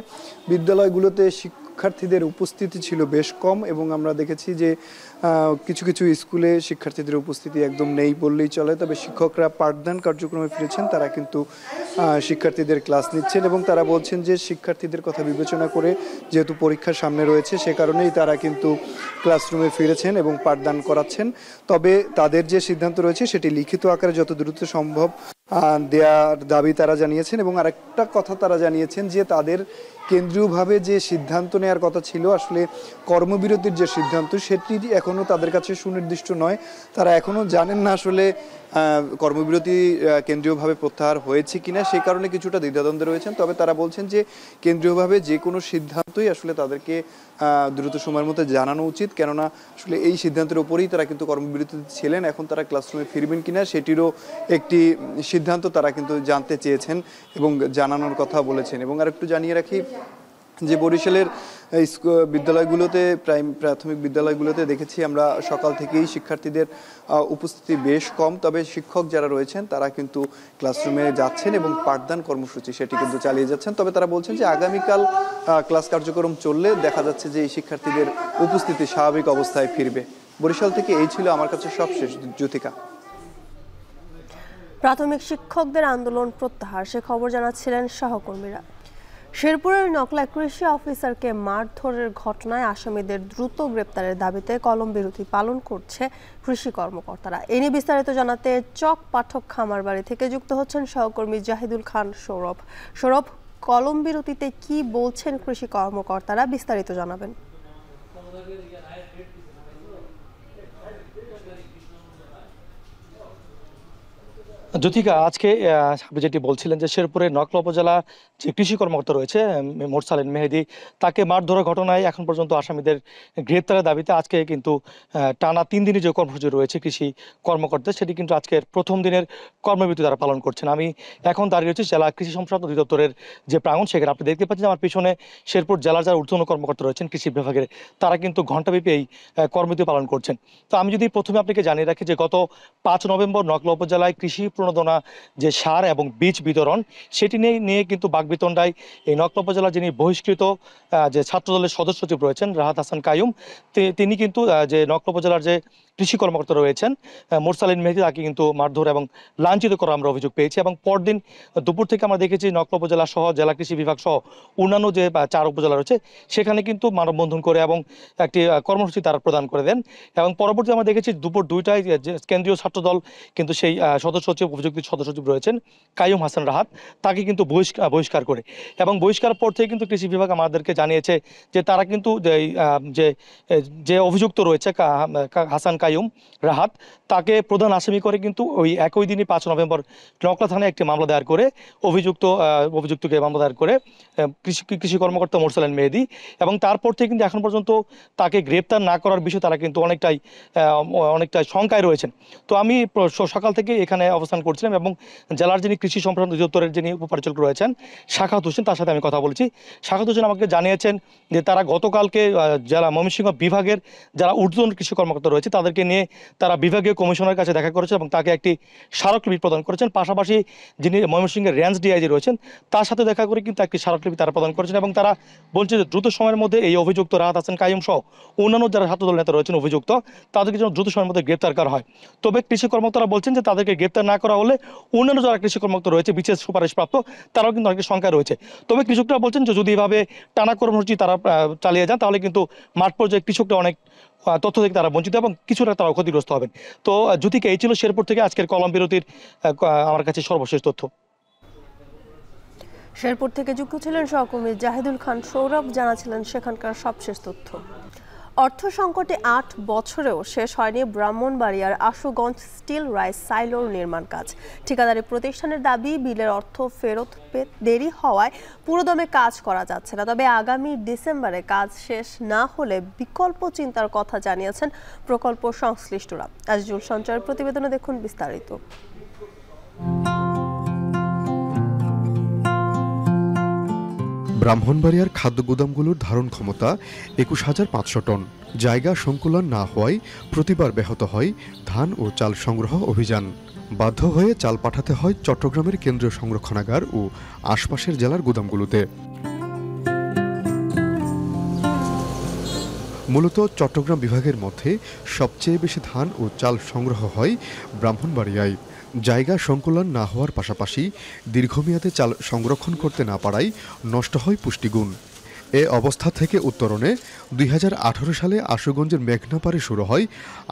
B: বিদ্যালয়গুলোতে শিক্ষার্থীদের উপস্থিতি ছিল বেশ কম এবং আমরা দেখেছি যে কিছু কিছু স্কুলে শিক্ষার্থীদের উপস্থিতি একদম নেই বললেই চলে। তবে শিক্ষকরা পাঠদান কার্যক্রমে ফিরেছেন, তারা কিন্তু শিক্ষার্থীদের ক্লাস নিচ্ছেন এবং তারা বলছেন যে শিক্ষার্থীদের কথা বিবেচনা করে যেহেতু পরীক্ষার সামনে রয়েছে সে কারণেই তারা কিন্তু ক্লাসরুমে ফিরেছেন এবং পাঠদান করাচ্ছেন। তবে তাদের যে সিদ্ধান্ত রয়েছে সেটি লিখিত আকারে যত দ্রুত সম্ভব দেওয়ার দাবি তারা জানিয়েছেন। এবং আরেকটা কথা তারা জানিয়েছেন যে তাদের কেন্দ্রীয়ভাবে যে সিদ্ধান্ত নেওয়ার কথা ছিল, আসলে কর্মবিরতির যে সিদ্ধান্ত সেটি এখনও তাদের কাছে সুনির্দিষ্ট নয়। তারা এখনও জানেন না আসলে কর্মবিরতি কেন্দ্রীয়ভাবে প্রত্যাহার হয়েছে কিনা, সেই কারণে কিছুটা দ্বিধাদ্বন্দ্বে রয়েছেন। তবে তারা বলছেন যে কেন্দ্রীয়ভাবে যে কোনো সিদ্ধান্তই আসলে তাদেরকে দ্রুত সময়ের মধ্যে জানানো উচিত, কেননা আসলে এই সিদ্ধান্তের উপরেই তারা কিন্তু কর্মবিরতিতে ছিলেন। এখন তারা ক্লাসরুমে ফিরবেন কিনা সেটিরও একটি সিদ্ধান্ত তারা কিন্তু জানতে চেয়েছেন এবং জানানোর কথা বলেছেন। এবং আরেকটু জানিয়ে রাখি যে বরিশালের বিদ্যালয়গুলোতে প্রাথমিক বিদ্যালয়গুলোতে দেখেছি আমরা সকাল থেকেই শিক্ষার্থীদের উপস্থিতি বেশ কম। তবে শিক্ষক যারা রয়েছেন তারা কিন্তু ক্লাসরুমে যাচ্ছেন এবং পাঠদান কর্মসূচি সেটি কিন্তু চালিয়ে যাচ্ছেন। তবে তারা বলছেন যে আগামীকাল ক্লাস কার্যক্রম চললে দেখা যাচ্ছে যে এই শিক্ষার্থীদের উপস্থিতি স্বাভাবিক অবস্থায় ফিরবে। বরিশাল থেকে এই ছিল আমার কাছে সবশেষ। জ্যোতিকা,
A: প্রাথমিক শিক্ষকদের আন্দোলন প্রত্যাহার, সে খবর জানাচ্ছিলেন সহকর্মীরা। শেরপুরের নকলায় কৃষি অফিসারকে মারধরের ঘটনায় আসামিদের দ্রুত গ্রেপ্তারের দাবিতে কলম বিরতি পালন করছে কৃষি কর্মকর্তারা। এ নিয়ে বিস্তারিত জানাতে চক পাঠক খামারবাড়ি থেকে যুক্ত হচ্ছেন সহকর্মী জাহিদুল খান সৌরভ। সৌরভ, কলম বিরতিতে কি বলছেন কৃষি কর্মকর্তারা, বিস্তারিত জানাবেন।
C: জ্যোতিকা, আজকে আপনি যেটি বলছিলেন যে শেরপুরের নকলা উপজেলা যে কৃষি কর্মকর্তা রয়েছে মোরসালিন মেহেদি, তাকে মারধরের ঘটনায় এখন পর্যন্ত আসামিদের গ্রেপ্তারের দাবিতে আজকে কিন্তু টানা 3 দিনের যে কর্মসূচি রয়েছে কৃষি কর্মকর্তা, সেটি কিন্তু আজকের প্রথম দিনের কর্মবিরতি তারা পালন করছেন। আমি এখন দাঁড়িয়ে রয়েছি জেলা কৃষি সম্প্রসারণ অধিদপ্তরের যে প্রাঙ্গণ, সেখানে আপনি দেখতে পাচ্ছেন আমার পিছনে শেরপুর জেলার যারা ঊর্ধ্বতন কর্মকর্তা রয়েছেন কৃষি বিভাগের, তারা কিন্তু ঘণ্টাব্যাপী এই কর্মবিরতি পালন করছেন। তো আমি যদি প্রথমে আপনাকে জানিয়ে রাখি যে গত 5 নভেম্বর নকলা উপজেলায় কৃষি প্রণোদনা যে সার এবং বীজ বিতরণ সেটি নিয়ে কিন্তু বাকবিতণ্ডায় এই নকলা উপজেলার যিনি বহিষ্কৃত যে ছাত্রদলের সদস্য সচিব রয়েছেন রাহাত হাসান কাইয়ুম, তিনি কিন্তু যে নকলা উপজেলার যে কৃষি কর্মকর্তা রয়েছেন মোরসালিন মেহেদি, তাকে কিন্তু মারধর এবং লাঞ্ছিত করার আমরা অভিযোগ পেয়েছি। এবং পরদিন দুপুর থেকে আমরা দেখেছি নকলা উপজেলা সহ জেলা কৃষি বিভাগ সহ অন্যান্য যে 4 উপজেলা রয়েছে সেখানে কিন্তু মানববন্ধন করে এবং একটি কর্মসূচি তারা প্রদান করে দেন। এবং পরবর্তী আমরা দেখেছি দুপুর 2টায় কেন্দ্রীয় ছাত্রদল কিন্তু সেই সদস্য সচিব উপযুক্ত সদস্য সচিব রয়েছেন কাইয়ুম হাসান রাহাত, তাকে কিন্তু বহিষ্কার করে। এবং বহিষ্কার পর থেকে কিন্তু কৃষি বিভাগ আমাদেরকে জানিয়েছে যে তারা কিন্তু যে অভিযুক্ত রয়েছে হাসান কাইয়ুম রাহাত, তাকে প্রধান আসামি করে কিন্তু ওই একই দিনই 5 নভেম্বর নকলা থানায় একটি মামলা দায়ের করে অভিযুক্তকে মামলা দায়ের করে কৃষি কর্মকর্তা মোরসালেন মেহেদী, এবং তারপর থেকে কিন্তু এখন পর্যন্ত তাকে গ্রেপ্তার না করার বিষয়ে তারা কিন্তু অনেকটাই শঙ্কায় রয়েছেন। তো আমি সকাল থেকে এখানে অবস্থান করছিলাম এবং জেলার যিনি কৃষি সম্প্রসারণ অধিদপ্তরের যিনি উপপরিচালক রয়েছেন শাখাত হোসেন, তার সাথে আমি কথা বলেছি। শাখাত হোসেন আমাকে জানিয়েছেন যে তারা গতকালকে জেলা ময়মনসিংহ বিভাগের যারা ঊর্ধ্বতন কৃষি কর্মকর্তা রয়েছে তাদেরকে নিয়ে তারা বিভাগীয় কমিশনারের কাছে দেখা করেছে এবং তাকে একটি স্মারকলিপি প্রদান করেছেন। পাশাপাশি যিনি ময়মনসিংহের রেঞ্জ ডিআইজি রয়েছেন তার সাথে দেখা করে কিন্তু একটি স্মারকলিপি তারা প্রদান করেছেন এবং তারা বলছে যে দ্রুত সময়ের মধ্যে এই অভিযুক্ত রাহাত হাসান কাইয়ুম সহ অন্যান্য যারা ছাত্রদল নেতা রয়েছেন অভিযুক্ত তাদেরকে যেন দ্রুত সময়ের মধ্যে গ্রেপ্তার করা হয়। তবে কৃষি কর্মকর্তারা বলছেন যে তাদেরকে গ্রেপ্তার না করা হলে অন্যান্য যারা কৃষি কর্মকর্তা রয়েছে বিশেষ সুপারিশপ্রাপ্ত তারাও কিন্তু অনেক সংখ্যায় রয়েছে। তবে কৃষকরা বলছেন যে যদি এভাবে টানা কর্মসূচি তারা চালিয়ে যান তাহলে কিন্তু মাঠ পর্যায়ে কৃষকরা অনেক তথ্য থেকে তারা বঞ্চিত এবং কিছুটা তারা ক্ষতিগ্রস্ত হবেন। তো জ্যোতিকা, এই ছিল শেরপুর থেকে আজকের কলম বিরতির আমার কাছে সর্বশেষ তথ্য।
A: শেরপুর থেকে যুক্ত ছিলেন সহকর্মী জাহিদুল খান সৌরভ, জানাছিলেন সেখানকার সবশেষ তথ্য। অর্থ সংকটে 8 বছরেও শেষ হয়নি ব্রাহ্মণবাড়িয়ার আশুগঞ্জ স্টিল রাইস সাইলোর নির্মাণ কাজ। ঠিকাদারি প্রতিষ্ঠানের দাবি বিলের অর্থ ফেরত দেরি হওয়ায় পুরোদমে কাজ করা যাচ্ছে না। তবে আগামী ডিসেম্বরে কাজ শেষ না হলে বিকল্প চিন্তার কথা জানিয়েছেন প্রকল্প সংশ্লিষ্টরা। আজিজুল সঞ্চয়ের প্রতিবেদনে দেখুন বিস্তারিত।
D: ব্রাহ্মণবাড়িয়ার খাদ্য গুদামগুলোর ধারণ ক্ষমতা 21,500 টন। জায়গা সংকুলন না হওয়ায় প্রতিবার ব্যাহত হয় ধান ও চাল সংগ্রহ অভিযান। বাধ্য হয়ে চাল পাঠাতে হয় চট্টগ্রামের কেন্দ্রীয় সংরক্ষণাগার ও আশপাশের জেলার গুদামগুলোতে। মূলত চট্টগ্রাম বিভাগের মধ্যে সবচেয়ে বেশি ধান ও চাল সংগ্রহ হয় ব্রাহ্মণবাড়িয়ায়। জায়গা সংকুলন না হওয়ার পাশাপাশি দীর্ঘমেয়াদে চাল সংরক্ষণ করতে না পারায় নষ্ট হয় পুষ্টিগুণ। এ অবস্থা থেকে উত্তরণে 2018 সালে আশুগঞ্জের মেঘনাপাড়ে শুরু হয়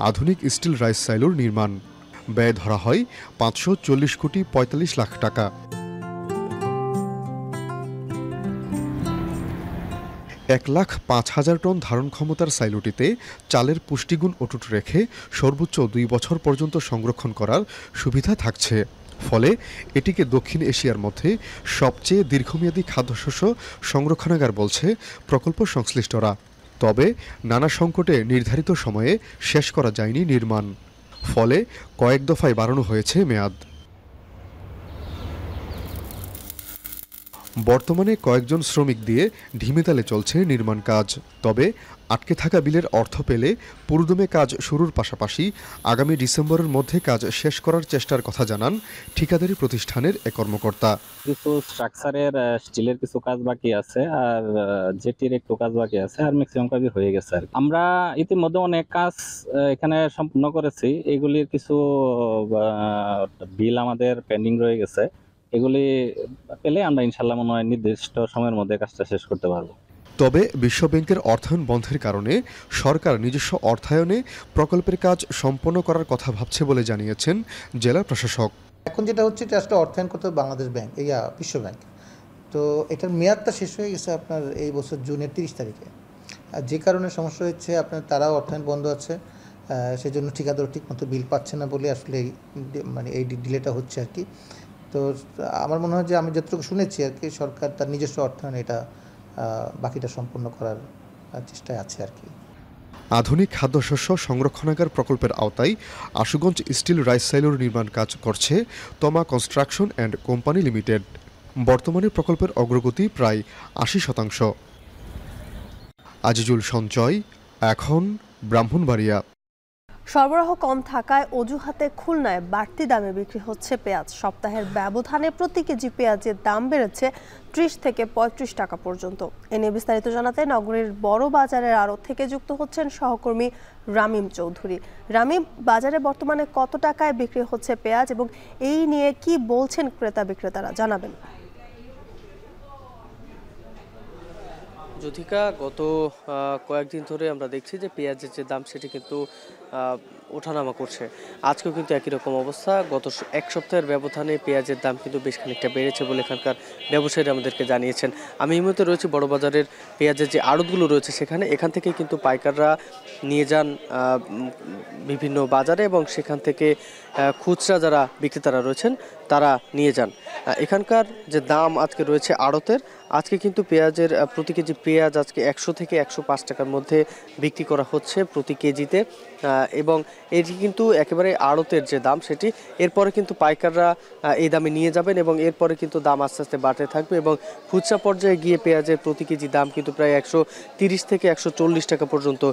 D: আধুনিক স্টিল রাইস সাইলোর নির্মাণ। ব্যয় ধরা হয় 540 কোটি 45 লাখ টাকা। 1,05,000 টন ধারণ ক্ষমতার সাইলোটিতে চালের পুষ্টিগুণ অটুট রেখে সর্বোচ্চ 2 বছর পর্যন্ত সংরক্ষণ করার সুবিধা থাকছে। ফলে এটিকে দক্ষিণ এশিয়ার মধ্যে সবচেয়ে দীর্ঘমেয়াদী খাদ্যশস্য সংরক্ষণাগার বলছে প্রকল্প সংশ্লিষ্টরা। তবে নানা সংকটে নির্ধারিত সময়ে শেষ করা যায়নি নির্মাণ। ফলে কয়েক দফায় বাড়ানো হয়েছে মেয়াদ। বর্তমানে কয়েকজন শ্রমিক দিয়ে ঢিমেতালে চলছে নির্মাণ কাজ। তবে আটকে থাকা বিলের অর্থ পেলে পুরোদমে কাজ শুরুর পাশাপাশি আগামী ডিসেম্বরের মধ্যে কাজ শেষ করার চেষ্টার কথা জানান ঠিকাদারি প্রতিষ্ঠানের এক কর্মকর্তা।
F: কিছু স্ট্রাকচারের স্টিলের কিছু কাজ বাকি আছে আর জেটির একটু কাজ বাকি আছে আর ম্যাক্সিমাম কাজই হয়ে গেছে আর আমরা ইতিমধ্যে অনেক কাজ এখানে সম্পূর্ণ করেছি। এগুলির কিছু বিল আমাদের পেন্ডিং রয়ে গেছে, এগুলি পেলে আমরা ইনশাল্লাহ মনে হয় নির্দিষ্ট সময়ের মধ্যে কাজটা শেষ করতে পারবো।
D: তবে বিশ্বব্যাংকের অর্থায়ন বন্ধের কারণে সরকার নিজস্ব অর্থায়নে প্রকল্পের কাজ সম্পন্ন করার কথা ভাবছে বলে জানিয়েছেন জেলা প্রশাসক।
H: এখন যেটা হচ্ছে এটা আসলে অর্থায়ন করতে হবে বাংলাদেশ ব্যাংক, বিশ্ব ব্যাংক। তো এটার মেয়াদটা শেষ হয়ে গেছে আপনার এই বছর জুনের 30 তারিখে। আর যে কারণে সমস্যা হচ্ছে আপনার তারাও অর্থায়ন বন্ধ আছে, সেজন্য ঠিকাদার ঠিকমতো বিল পাচ্ছে না বলে আসলে এই ডিলেটা হচ্ছে আর কি। তো আমার মনে হয় যে আমি যতটুকু শুনেছি আর কি সরকার তার নিজস্ব অর্থায়নে এটা বাকিটা সম্পূর্ণ করার চেষ্টায় আছে আর কি।
D: আধুনিক খাদ্যশস্য সংরক্ষণাগার প্রকল্পের আওতায় আশুগঞ্জ স্টিল রাইস সাইলোর নির্মাণ কাজ করছে তমা কনস্ট্রাকশন অ্যান্ড কোম্পানি লিমিটেড। বর্তমানে প্রকল্পের অগ্রগতি প্রায় 80%। আজিজুল সঞ্চয়, এখন ব্রাহ্মণবাড়িয়া।
A: সরবরাহ কম থাকায় অজুহাতে খুলনায় বাড়তি দামে বিক্রি হচ্ছে পেঁয়াজ। সপ্তাহের ব্যবধানে প্রতি কেজি পেঁয়াজের দাম বেড়েছে 30 থেকে 35 টাকা পর্যন্ত। এ নিয়ে বিস্তারিত জানাতে নগরীর বড় বাজারের আড়ত থেকে যুক্ত হচ্ছেন সহকর্মী রামিম চৌধুরী। রামিম, বাজারে বর্তমানে কত টাকায় বিক্রি হচ্ছে পেঁয়াজ এবং এই নিয়ে কি বলছেন ক্রেতা বিক্রেতারা, জানাবেন।
I: জ্যোতিকা, গত কয়েকদিন ধরে আমরা দেখছি যে পেঁয়াজের যে দাম সেটি কিন্তু ওঠানামা করছে। আজকেও কিন্তু একই রকম অবস্থা। গত এক সপ্তাহের ব্যবধানে পেঁয়াজের দাম কিন্তু বেশ খানিকটা বেড়েছে বলে এখানকার ব্যবসায়ীরা আমাদেরকে জানিয়েছেন। আমি এই মুহূর্তে রয়েছি বড়বাজারের পেঁয়াজের যে আড়তগুলো রয়েছে এখান থেকে কিন্তু পাইকাররা নিয়ে যান বিভিন্ন বাজারে এবং সেখান থেকে খুচরা যারা বিক্রেতারা রয়েছেন তারা নিয়ে যান। এখানকার যে দাম আজকে রয়েছে আড়তের, আজকে কিন্তু পেঁয়াজের প্রতি কেজি পেঁয়াজ আজকে 100 থেকে 105 টাকার মধ্যে বিক্রি করা হচ্ছে প্রতি কেজিতে, এবং এটি কিন্তু একেবারে আড়তের যে দাম সেটি। এরপরে কিন্তু পাইকাররা এই দামে নিয়ে যাবেন এবং এরপরে কিন্তু দাম আস্তে আস্তে বাড়তে থাকবে এবং খুচরা পর্যায়ে গিয়ে পেঁয়াজের প্রতি কেজি দাম কিন্তু প্রায় 130 থেকে 140 টাকা পর্যন্ত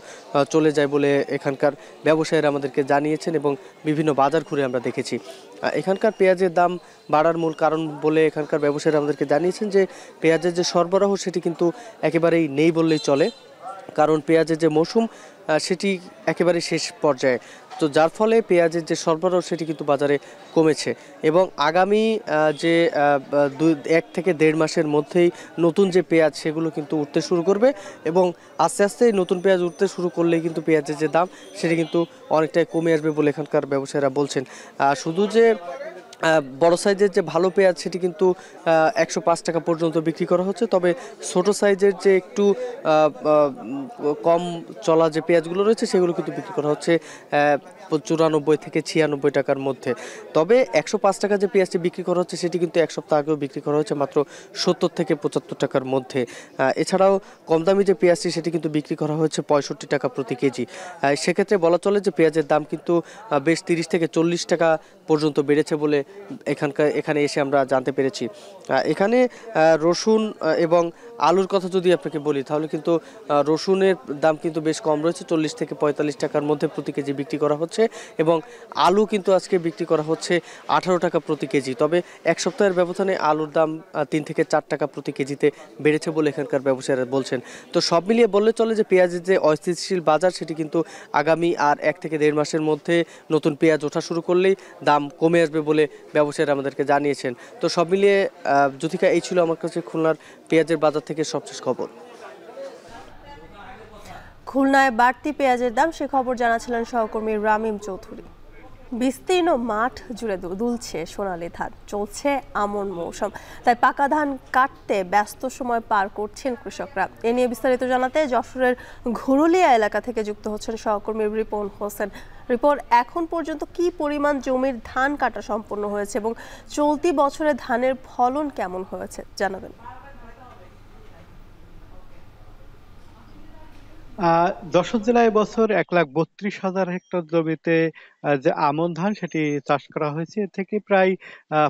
I: চলে যায় বলে এখানকার ব্যবসায়ীরা আমাদেরকে জানিয়েছেন এবং বিভিন্ন বাজার ঘুরে আমরা দেখেছি। এখানকার পেঁয়াজের দাম বাড়ার মূল কারণ বলে এখানকার ব্যবসায়ীরা আমাদেরকে জানিয়েছেন যে পেঁয়াজের যে সরবরাহ সেটি কিন্তু একেবারেই নেই বললেই চলে, কারণ পেঁয়াজের যে মৌসুম সেটি একেবারে শেষ পর্যায়ে, তো যার ফলে পেঁয়াজের যে সরবরাহ সেটি কিন্তু বাজারে কমেছে এবং আগামী যে 1 থেকে 1.5 মাসের মধ্যেই নতুন যে পেঁয়াজ সেগুলো কিন্তু উঠতে শুরু করবে এবং আস্তে আস্তে নতুন পেঁয়াজ উঠতে শুরু করলেই কিন্তু পেঁয়াজের যে দাম সেটি কিন্তু অনেকটাই কমে আসবে বলে এখানকার ব্যবসায়ীরা বলছেন। শুধু যে বড় সাইজের যে ভালো পেঁয়াজ সেটি কিন্তু 105 টাকা পর্যন্ত বিক্রি করা হচ্ছে, তবে ছোট সাইজের যে একটু কম চলা যে পেঁয়াজগুলো রয়েছে সেগুলো কিন্তু বিক্রি করা হচ্ছে 94 থেকে 96 টাকার মধ্যে। তবে 105 টাকা যে পেঁয়াজটি বিক্রি করা হচ্ছে সেটি কিন্তু এক সপ্তাহ আগেও বিক্রি করা হচ্ছে মাত্র 70 থেকে 75 টাকার মধ্যে। এছাড়াও কম দামি যে পেঁয়াজটি সেটি কিন্তু বিক্রি করা হচ্ছে 65 টাকা প্রতি কেজি। সেক্ষেত্রে বলা চলে যে পেঁয়াজের দাম কিন্তু বেশ 30 থেকে 40 টাকা পর্যন্ত বেড়েছে বলে এখানে এসে আমরা জানতে পেরেছি। এখানে রসুন এবং আলুর কথা যদি আপনাকে বলি তাহলে কিন্তু রসুনের দাম কিন্তু বেশ কম রয়েছে, 40 থেকে 45 টাকার মধ্যে প্রতি কেজি বিক্রি করা হচ্ছে এবং আলু কিন্তু আজকে বিক্রি করা হচ্ছে 18 টাকা প্রতি কেজি। তবে এক সপ্তাহের ব্যবধানে আলুর দাম 3 থেকে 4 টাকা প্রতি কেজিতে বেড়েছে বলে এখানকার ব্যবসায়ীরা বলছেন। তো সব মিলিয়ে বললে চলে যে পেঁয়াজের যে অস্থিতিশীল বাজার সেটি কিন্তু আগামী আর 1 থেকে 1.5 মাসের মধ্যে নতুন পেঁয়াজ ওঠা শুরু করলেই দাম কমে আসবে বলে ব্যবসায়ীরা আমাদেরকে জানিয়েছেন। তো সব মিলিয়ে জ্যোতিকা, এই ছিল আমার কাছে খুলনার পেঁয়াজের বাজার থেকে সবশেষ খবর।
A: খুলনায় বাড়তি পেঁয়াজের দাম সে খবর জানাছিলেন সহকর্মী রামিম চৌধুরী। বিস্তীর্ণ মাঠ জুড়ে দুলছে সোনালী ধান, চলছে আমন মৌসুম, তাই পাকা ধান কাটতে ব্যস্ত সময় পার করছেন কৃষকরা। এ নিয়ে বিস্তারিত জানাতে যশোরের ঘুরুলিয়া এলাকা থেকে যুক্ত হচ্ছেন সহকর্মী রিপন হোসেন। রিপন, এখন পর্যন্ত কি পরিমাণ জমির ধান কাটা সম্পন্ন হয়েছে এবং চলতি বছরে ধানের ফলন কেমন হয়েছে জানাবেন।
J: যশোর জেলায় এবছর 1,32,000 হেক্টর জমিতে যে আমন ধান সেটি চাষ করা হয়েছে, এর থেকে প্রায়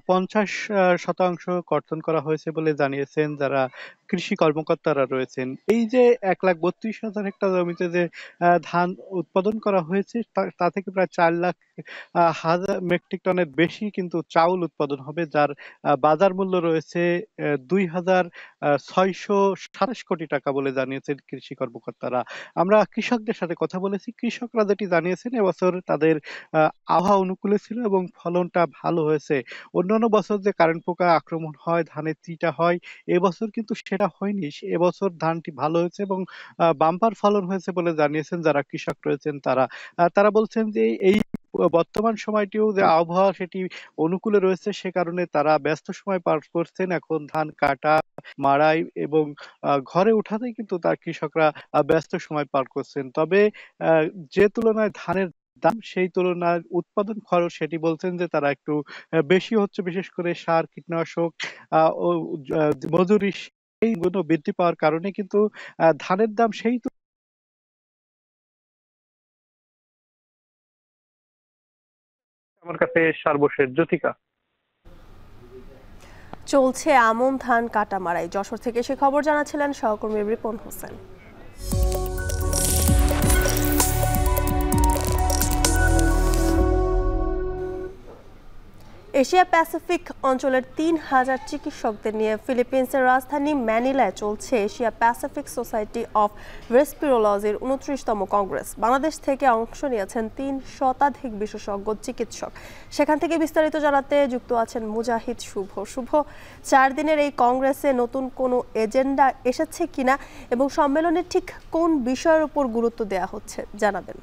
J: 50% কর্তন করা হয়েছে বলে জানিয়েছেন যারা কৃষি কর্মকর্তারা রয়েছেন। এই যে 1,32,000 হেক্টর জমিতে যে ধান উৎপাদন করা হয়েছে তা থেকে প্রায় 4,00,000 মেট্রিক টনের বেশি কিন্তু চাউল উৎপাদন হবে, যার বাজার মূল্য রয়েছে 2,627 কোটি টাকা বলে জানিয়েছেন কৃষি কর্মকর্তারা। আমরা কৃষকদের সাথে কথা বলেছি, কৃষকরা যেটি জানিয়েছেন এবছর তাদের আবহাওয়া অনুকূলে ছিল এবং ফলনটা ভালো হয়েছে। অন্যান্য বছর যে কারেন্ট পোকা আক্রমণ হয়, ধানের চিটা হয়, এবছর কিন্তু সেটা হয়নি। এবছর ধানটি ভালো হয়েছে এবং বাম্পার ফলন হয়েছে বলে জানিয়েছেন যারা কৃষক রয়েছেন তারা বলছেন যে এই বর্তমান সময়টিও যে আবহাওয়া সেটি অনুকূলে রয়েছে, সে কারণে তারা ব্যস্ত সময় পার করছেন। এখন ধান কাটা, মাড়াই এবং ঘরে উঠাতেই কিন্তু তার কৃষকরা ব্যস্ত সময় পার করছেন। তবে যে তুলনায় ধানের দাম সেই তুলনায় উৎপাদন খরচ সেটি বলছেন যে তারা একটু বেশি হচ্ছে, বিশেষ করে সার, কীটনাশক ও মজুরি সেইগুলো বৃদ্ধি পাওয়ার কারণে কিন্তু ধানের দাম সেই আমার কাছে সর্বশেষ জ্যোতিকা।
A: চলছে আমন ধান কাটা মারাই। যশোর থেকে সে খবর জানাছিলেন সহকর্মী রিপন হোসেন। এশিয়া প্যাসিফিক অঞ্চলের 3,000 চিকিৎসকদের নিয়ে ফিলিপিন্সের রাজধানী ম্যানিলায় চলছে এশিয়া প্যাসিফিক সোসাইটি অফ রেসপিরোলজির 29তম কংগ্রেস। বাংলাদেশ থেকে অংশ নিয়েছেন 3 শতাধিক বিশেষজ্ঞ চিকিৎসক। সেখান থেকে বিস্তারিত জানাতে যুক্ত আছেন মুজাহিদ শুভ। 4 দিনের এই কংগ্রেসে নতুন কোনো এজেন্ডা এসেছে কিনা এবং সম্মেলনে ঠিক কোন বিষয়ের উপর গুরুত্ব দেওয়া হচ্ছে জানাবেন।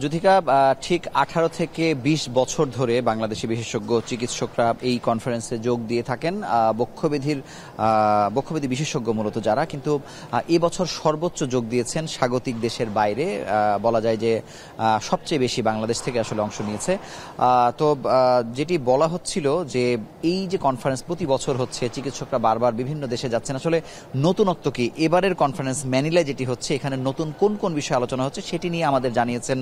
E: যুথিকা, ঠিক 18 থেকে 20 বছর ধরে বাংলাদেশি বিশেষজ্ঞ চিকিৎসকরা এই কনফারেন্সে যোগ দিয়ে থাকেন, বক্ষব্যাধি বিশেষজ্ঞ মূলত যারা, কিন্তু এবছর সর্বোচ্চ যোগ দিয়েছেন স্বাগতিক দেশের বাইরে, বলা যায় যে সবচেয়ে বেশি বাংলাদেশ থেকে আসলে অংশ নিয়েছে। তো যেটি বলা হচ্ছিল যে এই যে কনফারেন্স প্রতি বছর হচ্ছে, চিকিৎসকরা বারবার বিভিন্ন দেশে যাচ্ছেন, আসলে নতুনত্ব কি এবারের কনফারেন্স ম্যানিলায় যেটি হচ্ছে, এখানে নতুন কোন কোন বিষয়ে আলোচনা হচ্ছে সেটি নিয়ে আমাদের জানিয়েছেন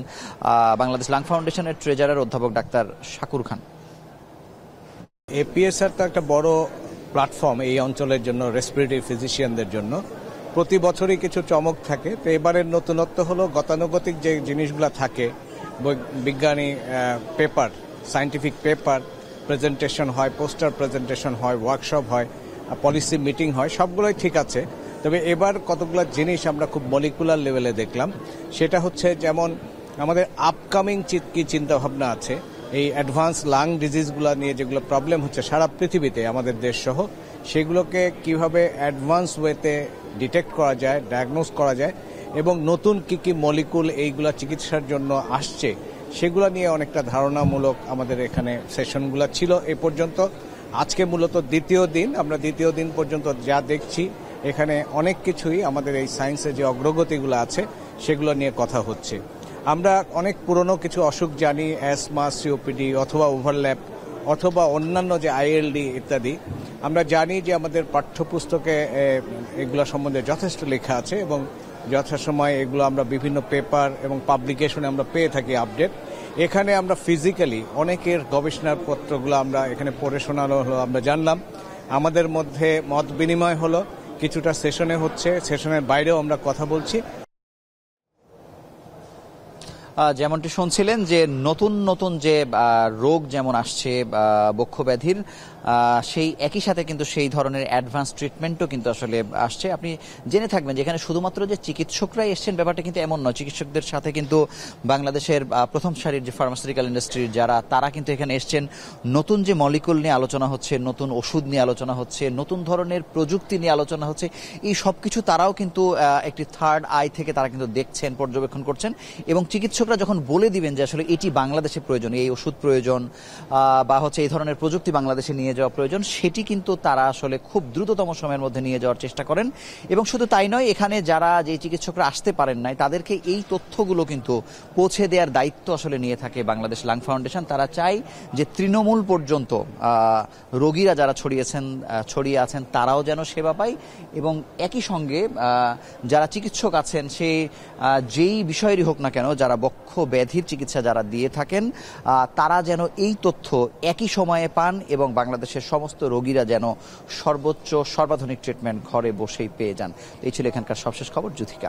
E: বাংলাদেশ লাং ফাউন্ডেশনের ট্রেজারার অধ্যাপক ডাক্তার শাকুর খান।
K: এপিএসআর তো একটা বড় প্ল্যাটফর্ম এই অঞ্চলের জন্য, রেসপিরেটরি ফিজিশিয়ানদের জন্য প্রতি বছরই কিছু চমক থাকে। তো এবারের নতুনত্ব হলো গতানুগতিক যে জিনিসগুলো থাকে, বিজ্ঞানী পেপার, সায়েন্টিফিক পেপার প্রেজেন্টেশন হয়, পোস্টার প্রেজেন্টেশন হয়, ওয়ার্কশপ হয়, পলিসি মিটিং হয়, সবগুলোই ঠিক আছে। তবে এবার কতগুলো জিনিস আমরা খুব মলিকুলার লেভেলে দেখলাম। সেটা হচ্ছে যেমন আমাদের আপকামিং কি চিন্তাভাবনা আছে এই অ্যাডভান্স লাং ডিজিজগুলো নিয়ে, যেগুলো প্রবলেম হচ্ছে সারা পৃথিবীতে আমাদের দেশ সহ, সেগুলোকে কিভাবে অ্যাডভান্স ওয়েতে ডিটেক্ট করা যায়, ডায়াগনোস করা যায়, এবং নতুন কি মলিকুল এইগুলা চিকিৎসার জন্য আসছে সেগুলো নিয়ে অনেকটা ধারণামূলক আমাদের এখানে সেশনগুলো ছিল এ পর্যন্ত। আজকে মূলত দ্বিতীয় দিন, আমরা দ্বিতীয় দিন পর্যন্ত যা দেখছি এখানে অনেক কিছুই আমাদের এই সায়েন্সে যে অগ্রগতিগুলো আছে সেগুলো নিয়ে কথা হচ্ছে। আমরা অনেক পুরনো কিছু অসুখ জানি, অ্যাসমা, সিওপিডি অথবা ওভারল্যাপ অথবা অন্যান্য যে আইএলডি ইত্যাদি, আমরা জানি যে আমাদের পাঠ্যপুস্তকে এগুলো সম্বন্ধে যথেষ্ট লেখা আছে এবং যথাসময়ে এগুলো আমরা বিভিন্ন পেপার এবং পাবলিকেশনে আমরা পেয়ে থাকি আপডেট। এখানে আমরা ফিজিক্যালি অনেকের গবেষণার পত্রগুলো আমরা এখানে পড়ে শোনানো হলো, আমরা জানলাম, আমাদের মধ্যে মত বিনিময় হলো, কিছুটা সেশনে হচ্ছে, সেশনের বাইরেও আমরা কথা বলছি।
E: যেমনটি শুনছিলেন যে নতুন নতুন যে রোগ যেমন আসছে বক্ষব্যাধির, সেই একই সাথে কিন্তু সেই ধরনের অ্যাডভান্স ট্রিটমেন্টও কিন্তু আসলে আসছে। আপনি জেনে থাকবেন যে এখানে শুধুমাত্র যে চিকিৎসকরাই এসছেন ব্যাপারটা কিন্তু এমন নয়, চিকিৎসকদের সাথে কিন্তু বাংলাদেশের প্রথম সারির যে ফার্মাসিউটিক্যাল ইন্ডাস্ট্রির যারা, তারা কিন্তু এখানে এসছেন। নতুন যে মলিকুল নিয়ে আলোচনা হচ্ছে, নতুন ওষুধ নিয়ে আলোচনা হচ্ছে, নতুন ধরনের প্রযুক্তি নিয়ে আলোচনা হচ্ছে, এই সব কিছু তারাও কিন্তু একটি থার্ড আই থেকে তারা কিন্তু দেখছেন, পর্যবেক্ষণ করছেন। এবং চিকিৎসকরা যখন বলে দিবেন যে আসলে এটি বাংলাদেশে প্রয়োজন, এই ওষুধ প্রয়োজন বা হচ্ছে এই ধরনের প্রযুক্তি বাংলাদেশে নিয়ে যাওয়া প্রয়োজন, সেটি কিন্তু তারা আসলে খুব দ্রুততম সময়ের মধ্যে নিয়ে যাওয়ার চেষ্টা করেন। এবং শুধু তাই নয়, এখানে যারা যে চিকিৎসকরা আসতে পারেন নাই তাদেরকে এই তথ্যগুলো কিন্তু পৌঁছে দেওয়ার দায়িত্ব আসলে নিয়ে থাকে বাংলাদেশ লাং ফাউন্ডেশন। তারা চায় যে তৃণমূল পর্যন্ত রোগীরা যারা ছড়িয়ে আছেন তারাও যেন সেবা পায়, এবং একই সঙ্গে যারা চিকিৎসক আছেন সে যেই বিষয়েরই হোক না কেন, যারা বক্ষ ব্যাধির চিকিৎসা যারা দিয়ে থাকেন, তারা যেন এই তথ্য একই সময়ে পান এবং বাংলাদেশের সমস্ত রোগীরা যেন সর্বাধুনিক ট্রিটমেন্ট ঘরে বসেই পেয়ে যান। এই ছিল এখানকার সবশেষ খবর। যুথিকা।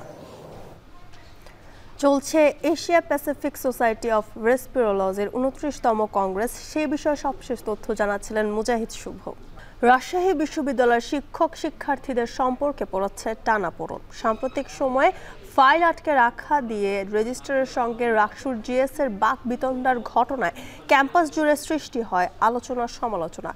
A: চলছে এশিয়া প্যাসিফিক সোসাইটি অফ রেসপিরোলজির 29তম কংগ্রেস, সেই বিষয়ে সবশেষ তথ্য জানাচ্ছিলেন মুজাহিদ শুভ। রাজশাহী বিশ্ববিদ্যালয়ের শিক্ষার্থীদের সম্পর্কে পড়াচ্ছে টানাপোড়েন। সাম্প্রতিক সময়ে ফাইল আটকে রাখা দিয়ে রেজিস্ট্রারের সঙ্গে রাকসুর জিএস-এর বাকবিতণ্ডার ঘটনায় ক্যাম্পাস জুড়ে সৃষ্টি হয় আলোচনা সমালোচনা।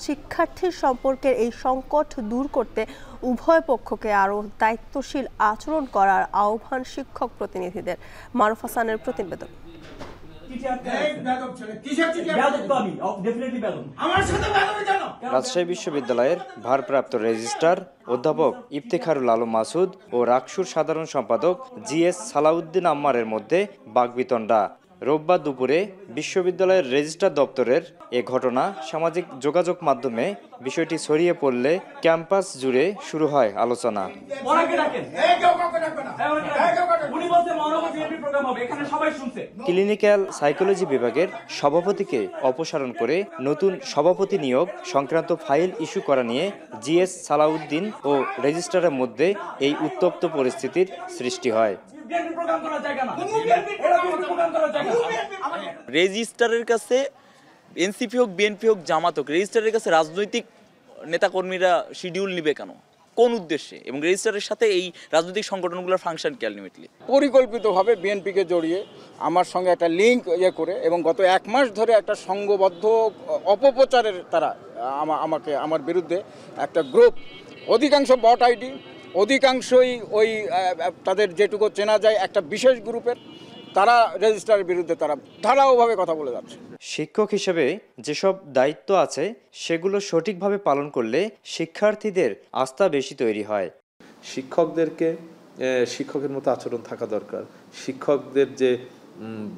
A: শিক্ষার্থীর সম্পর্কের এই সংকট দূর করতে উভয় পক্ষকে আরও দায়িত্বশীল আচরণ করার আহ্বান শিক্ষক প্রতিনিধিদের। মারুফ হাসানের প্রতিবেদন।
L: রাজশাহী বিশ্ববিদ্যালয়ের ভারপ্রাপ্ত রেজিস্ট্রার অধ্যাপক ইফতেখারুল আলম মাসুদ ও রাকসুর সাধারণ সম্পাদক জিএস সালাউদ্দিন আম্মারের মধ্যে বাকবিতণ্ডা। রোববার দুপুরে বিশ্ববিদ্যালয়ের রেজিস্ট্রার দপ্তরের এ ঘটনা সামাজিক যোগাযোগ মাধ্যমে বিষয়টি ছড়িয়ে পড়লে ক্যাম্পাস জুড়ে শুরু হয় আলোচনা। ক্লিনিক্যাল সাইকোলজি বিভাগের সভাপতিকে অপসারণ করে নতুন সভাপতি নিয়োগ সংক্রান্ত ফাইল ইস্যু করা নিয়ে জিএস সালাউদ্দিন ও রেজিস্ট্রারের মধ্যে এই উত্তপ্ত পরিস্থিতির সৃষ্টি হয়।
M: রেজিস্ট্রারের কাছে এনসিপি হোক, বিএনপি হোক, জামাত হোক, রেজিস্ট্রারের কাছে রাজনৈতিক নেতাকর্মীরা শিডিউল নিবে কেন, কোন উদ্দেশ্যে, এবং রেজিস্ট্রারের সাথে এই রাজনৈতিক সংগঠনগুলোর ফাংশন কি আলটিমেটলি?
O: পরিকল্পিতভাবে বিএনপিকে জড়িয়ে আমার সঙ্গে একটা লিঙ্ক করে এবং গত 1 মাস ধরে একটা সংঘবদ্ধ অপপ্রচারের তারা আমার বিরুদ্ধে একটা গ্রুপ, অধিকাংশ বট আইডি, অধিকাংশই ওই তাদের যেটুকু চেনা যায় একটা বিশেষ গ্রুপের, তারা রেজিস্ট্রারের বিরুদ্ধে তারা ধারাওভাবে কথা বলে যাচ্ছে।
L: শিক্ষক হিসেবে যেসব দায়িত্ব আছে সেগুলো সঠিকভাবে পালন করলে শিক্ষার্থীদের আস্থা বেশি তৈরি হয়।
G: শিক্ষকদেরকে শিক্ষকের মতো আচরণ থাকা দরকার। শিক্ষকদের যে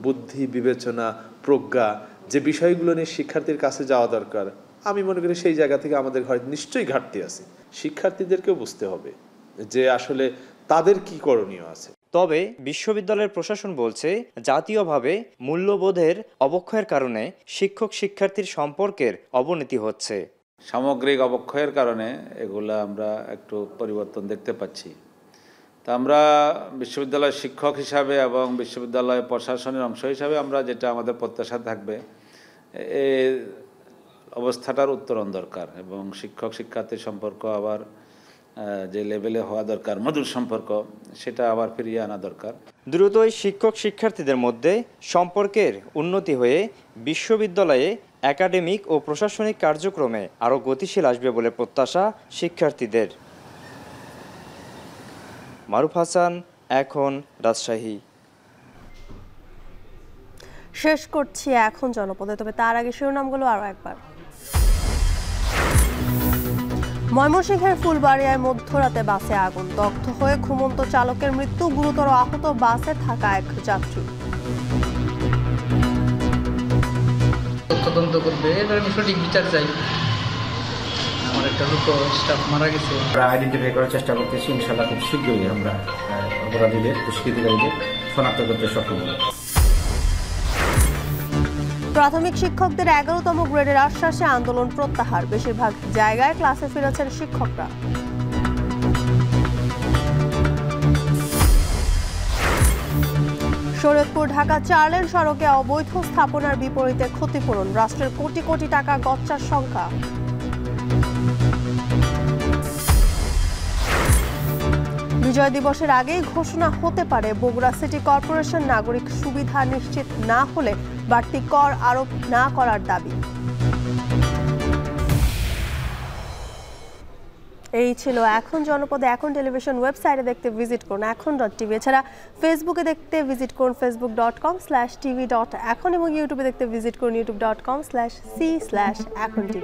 G: বুদ্ধি, বিবেচনা, প্রজ্ঞা, যে বিষয়গুলো নিয়ে শিক্ষার্থীর কাছে যাওয়া দরকার, আমি মনে করি সেই জায়গা থেকে আমাদের হয়তো নিশ্চয়ই ঘাটতি আছে। শিক্ষার্থীদেরকেও বুঝতে হবে যে আসলে তাদের কি করণীয় আছে।
L: তবে বিশ্ববিদ্যালয়ের প্রশাসন বলছে জাতীয়ভাবে মূল্যবোধের অবক্ষয়ের কারণে শিক্ষক শিক্ষার্থীর সম্পর্কের অবনতি হচ্ছে।
N: সামগ্রিক অবক্ষয়ের কারণে এগুলা আমরা একটু পরিবর্তন দেখতে পাচ্ছি। তা আমরা বিশ্ববিদ্যালয়ের শিক্ষক হিসাবে এবং বিশ্ববিদ্যালয় প্রশাসনের অংশ হিসাবে আমরা যেটা আমাদের প্রত্যাশা থাকবে, এই অবস্থাটার উত্তরণ দরকার এবং শিক্ষক শিক্ষার্থীর সম্পর্ক আবার যে লেভেলে হওয়া দরকার, মধুর সম্পর্ক, সেটা আবার ফিরিয়ে আনা দরকার।
L: দ্রুতই শিক্ষক শিক্ষার্থীদের মধ্যে সম্পর্কের উন্নতি হয়ে বিশ্ববিদ্যালয়ে একাডেমিক ও প্রশাসনিক কার্যক্রমে আরও গতিশীল আসবে বলে প্রত্যাশা শিক্ষার্থীদের। মারুফ হাসান, এখন, রাজশাহী।
A: শেষ করছি এখন জনপদে, তবে তার আগে শিরোনামগুলো আরো একবার। ময়মনসিংহের ফুলবাড়িয়ায় মধ্যরাতে বাসে আগুন, দগ্ধ হয়ে ঘুমন্ত চালকের মৃত্যু, গুরুতর আহত বাসে থাকা এক যাত্রী।
P: তদন্ত করবে, এটার আমি সঠিক বিচার চাই। আমার একটা লোক স্টাফ মারা গেছে, আমরা আইডেন্টিফাই করার চেষ্টা করতেছি। ইনশাআল্লাহ খুব শীঘ্রই আমরা অপরাধীদের, দুষ্কৃতিকারীদের শনাক্ত করতে সক্ষম হব।
A: প্রাথমিক শিক্ষকদের 11তম গ্রেডের আশ্বাসে আন্দোলন প্রত্যাহার, বেশিরভাগ জায়গায় ক্লাসে ফিরেছেন শিক্ষকরা। শরীয়তপুর ঢাকা 4 লেন সড়কে অবৈধ স্থাপনার বিপরীতে ক্ষতিপূরণ, রাষ্ট্রের কোটি কোটি টাকা গচ্চার সংখ্যা। বিজয় দিবসের আগেই ঘোষণা হতে পারে বগুড়া সিটি কর্পোরেশন নাগরিক সুবিধা নিশ্চিত না হলে বাড়তি কর আরোপ না করার দাবি। এই ছিল এখন জনপদে। এখন টেলিভিশন ওয়েবসাইটে দেখতে ভিজিট করুন এখন.tv, এছাড়া ফেসবুকে দেখতে ভিজিট করুন facebook.com/tv.এখন এবং ইউটিউবে দেখতে ভিজিট করুন youtube.com/c/echontv।